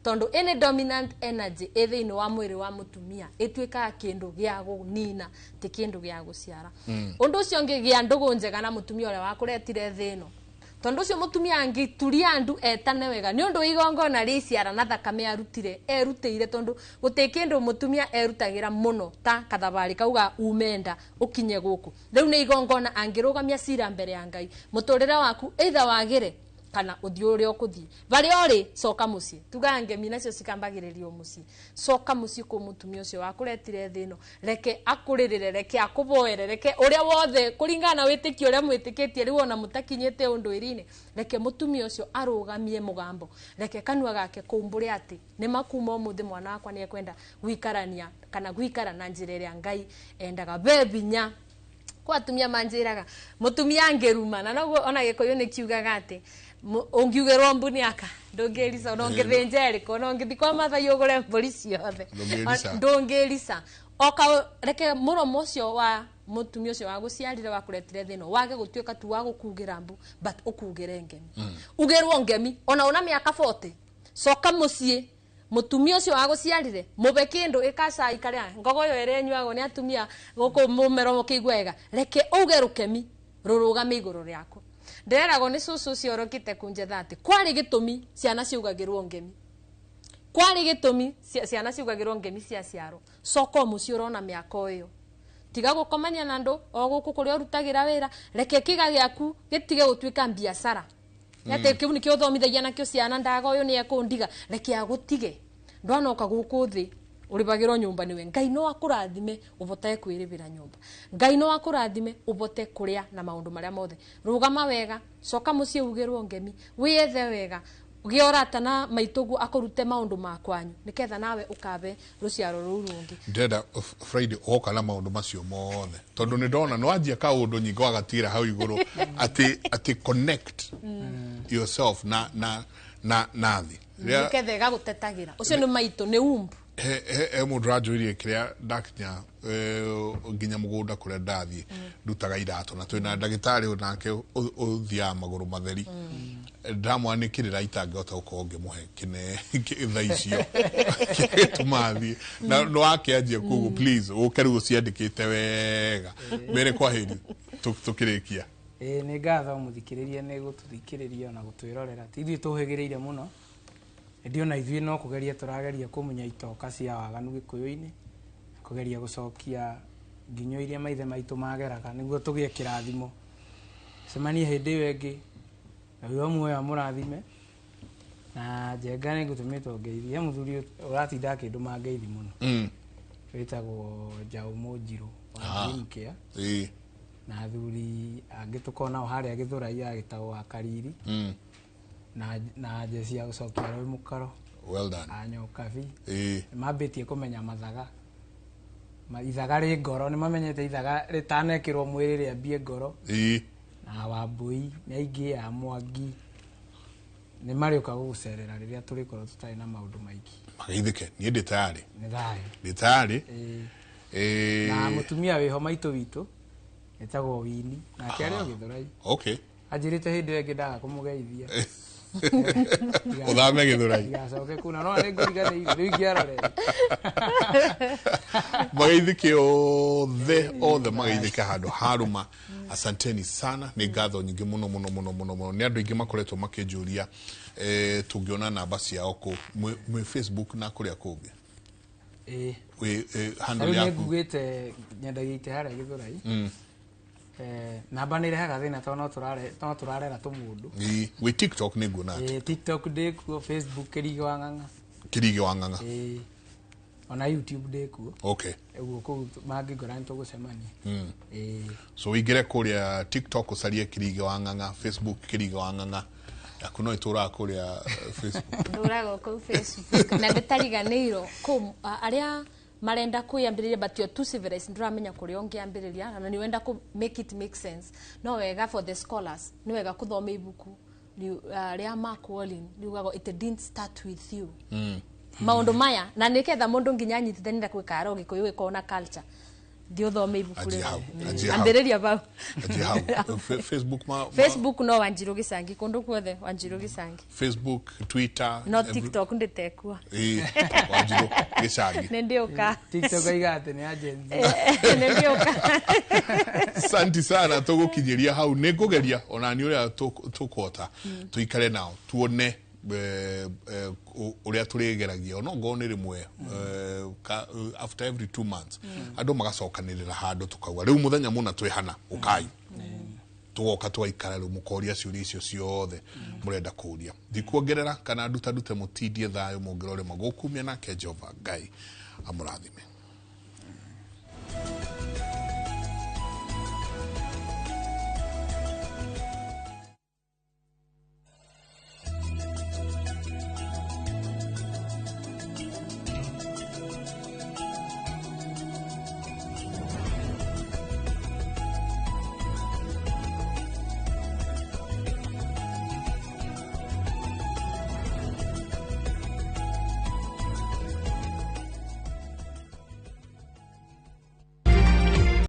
tondu any dominant energy ethiini wa mwiri wa mutumia itweka kindu gya gunina ti kindu gya guciara undu ucio ngigia ndugu njega na mutumia ule wakuretire thino tondu ucio mutumia angituria andu etane wega ni undu igongona riciara na thakame arutire erutire tondu gutikindu mutumia erutagira muno ta kathabari kauga umenda ukinye guku riu ni igongona angirugamia cira mbere ya Ngai muturira waku either wagire kana uthio uri okuthi bari ori soka muci tuga ngemi nacio cikambagiririo muci soka muci ku mutumia ucio wakuretire thino reke akuririre reke akuboere reke uria wothe kuringana witikio uria mwitikitie riu ona mutakinyite undu irine reke mutumia ucio arugamie mugambo reke kanua gake kumbure ati ni makuma umuthi mwana wakwa ni ekwenda gwikarania kana gwikara na njira iria Ngai endaga bebinya kwa atumia manjiraga mutumia angeruma na noguo ona gikuyu ni kiugaga ati ungiugerwo mbuni aka ndungirisa unongithinjeriko nongithi kwa mathai ugure mburi ciothe ndungirisa oka reke muromo ucio wa mutumia ucio wa guciarire wa kuretire thino wage gutuika tu wa gukugira mbu but ukugire ngemi ugerwo ngemi ona una miaka 40 soka mucie mutumia ucio wa guciarire mube kindu ikasa ikaria ngogo yo erenywago ni atumia guku mumero kigwega reke ugerukemi rurugame iguru riako ndererago ni susu ciorokite kunje thati kwari gitumi ciana ciugagirwo ngemi kwari gitumi ciana ciugagirwo ngemi cia ciaro soko mucio rona miaka oyo tiga gukomania na ndu o guku kuri urutagira wira reke kiga giaku gitige gutwika biashara yate kiu ni kio thomithagia na kio ciana ndaga oyo ni ekundiga reke agutige ndwana oka guku thi uribagirwo nyumba niwe Ngai no akurathime ubote kwiribira nyumba Ngai no akurathime ubote kuria na maundu maria mothe rugama wega soka mucie ugirwo ngemi wiyethe wega giorata na maitugu akorute maundu makwanyu niketha nawe ukabe ruciaro rurungi ndenda Friday oka na maundu macio mothe tondu ni ndona no anjia ka undu nyingo agatira hau iguru ati connect yourself na nathi niketha gagutetagira ucio ni maitu ni umbu mundu ranjuririe kiria ndakinya nginya mugunda kuria ndathie ndutaga irato na twina ndagitari onake uthia maguru matheri ndamwanikirira itangihota gukorwo ngimuhe kine thaicio tumathi na no akianjia kugu please ukeru uciandikite wega mbere kwa heri tukirikia ni ngatho muthikiririe ni gututhikiriria na gutwirorera tithii tuhigiriire muno ndio na ithuĩ no kugeria turageria kumunya itoka cia waganu gikuyu-ini kugeria gucokia nginyo iria maithe maitu mageraga niguo tugie kirathimo semani hindi wengi na uyo muoya murathime na jenga ni gutumitwo ngeithia muthuri uratinda akindu mangeithi muno witagwo Jaumo Njiro wa Mkia na athuri angi tukona o haria Githurai agitagwo Akariri na jesi ya gucokia roi mukaro well done anyokabi mabetie kumenya mathaga ithaga ri ngoro ni mamenyete ithaga ritanekirwo mwiri ri ambie ngoro na Wambui ni aingi ya Mwangi ni mariuka gucerera riria turikoro tutari na maundu maingi magithike ni ndi tayari ni tayari na mutumia wiho maitu witu etagwo Wini na kiari o Githurai okay ajirite hindi wengi ndaga kumugeithia udame Githurai gacoke kuna no ni nguriganire riu ngiarore magithike othe magithike handu haruma asanteni sana ni ngatho nyingi muno ni andu ingi makoretwo makijuria tungiona namba ciao ku mwe Facebook na kuria kungi handle yaku ngugite nyendagite haria Githurai namba ni rehaga thina to no turarera tumundu we TikTok ni nguna TikTok de ku Facebook Kirige wa Ng'ang'a ona YouTube de ku okay eguo ku mangigora nto gucemania so wigire kuria TikTok ucarie Kirige wa Ng'ang'a Facebook Kirige wa Ng'ang'a akuno itura kuria Facebook ndurago ku Facebook na ndetariganiro ku aria marenda kuyambiriria but you too civilized ndramenya kuri ongiambiriria na ni wenda ku make it make sense no wega for the scholars ni wega kuthoma ibuku ni ria Mark Walling niugago it didn't start with you maundu maya na niketha mundu nginya nyitithanira kwikara gikuyu ikona culture ndio thome ibuku ri ambiriria bau Facebook no Wanjiru Gicangi kundu kwothe Wanjiru Gicangi Facebook Twitter no TikTok nditekua Wanjiru Gicangi nendioka TikTok igate ni agency nendioka santi sana tugukinyiria hau nigugeria ona ni uria tukwota tuikare nao tuone uria turigeragia no ngo ni rimwe after every 2 months andu magacokanirira handu tukauga riu muthenya muna twihana ukai tugoka twaikara ru mukoria ciuria icio ciothe murenda kuria ndikuongerera kana ndute mutindie thayo mungirore magukumia nake Jehova Ngai amurathime.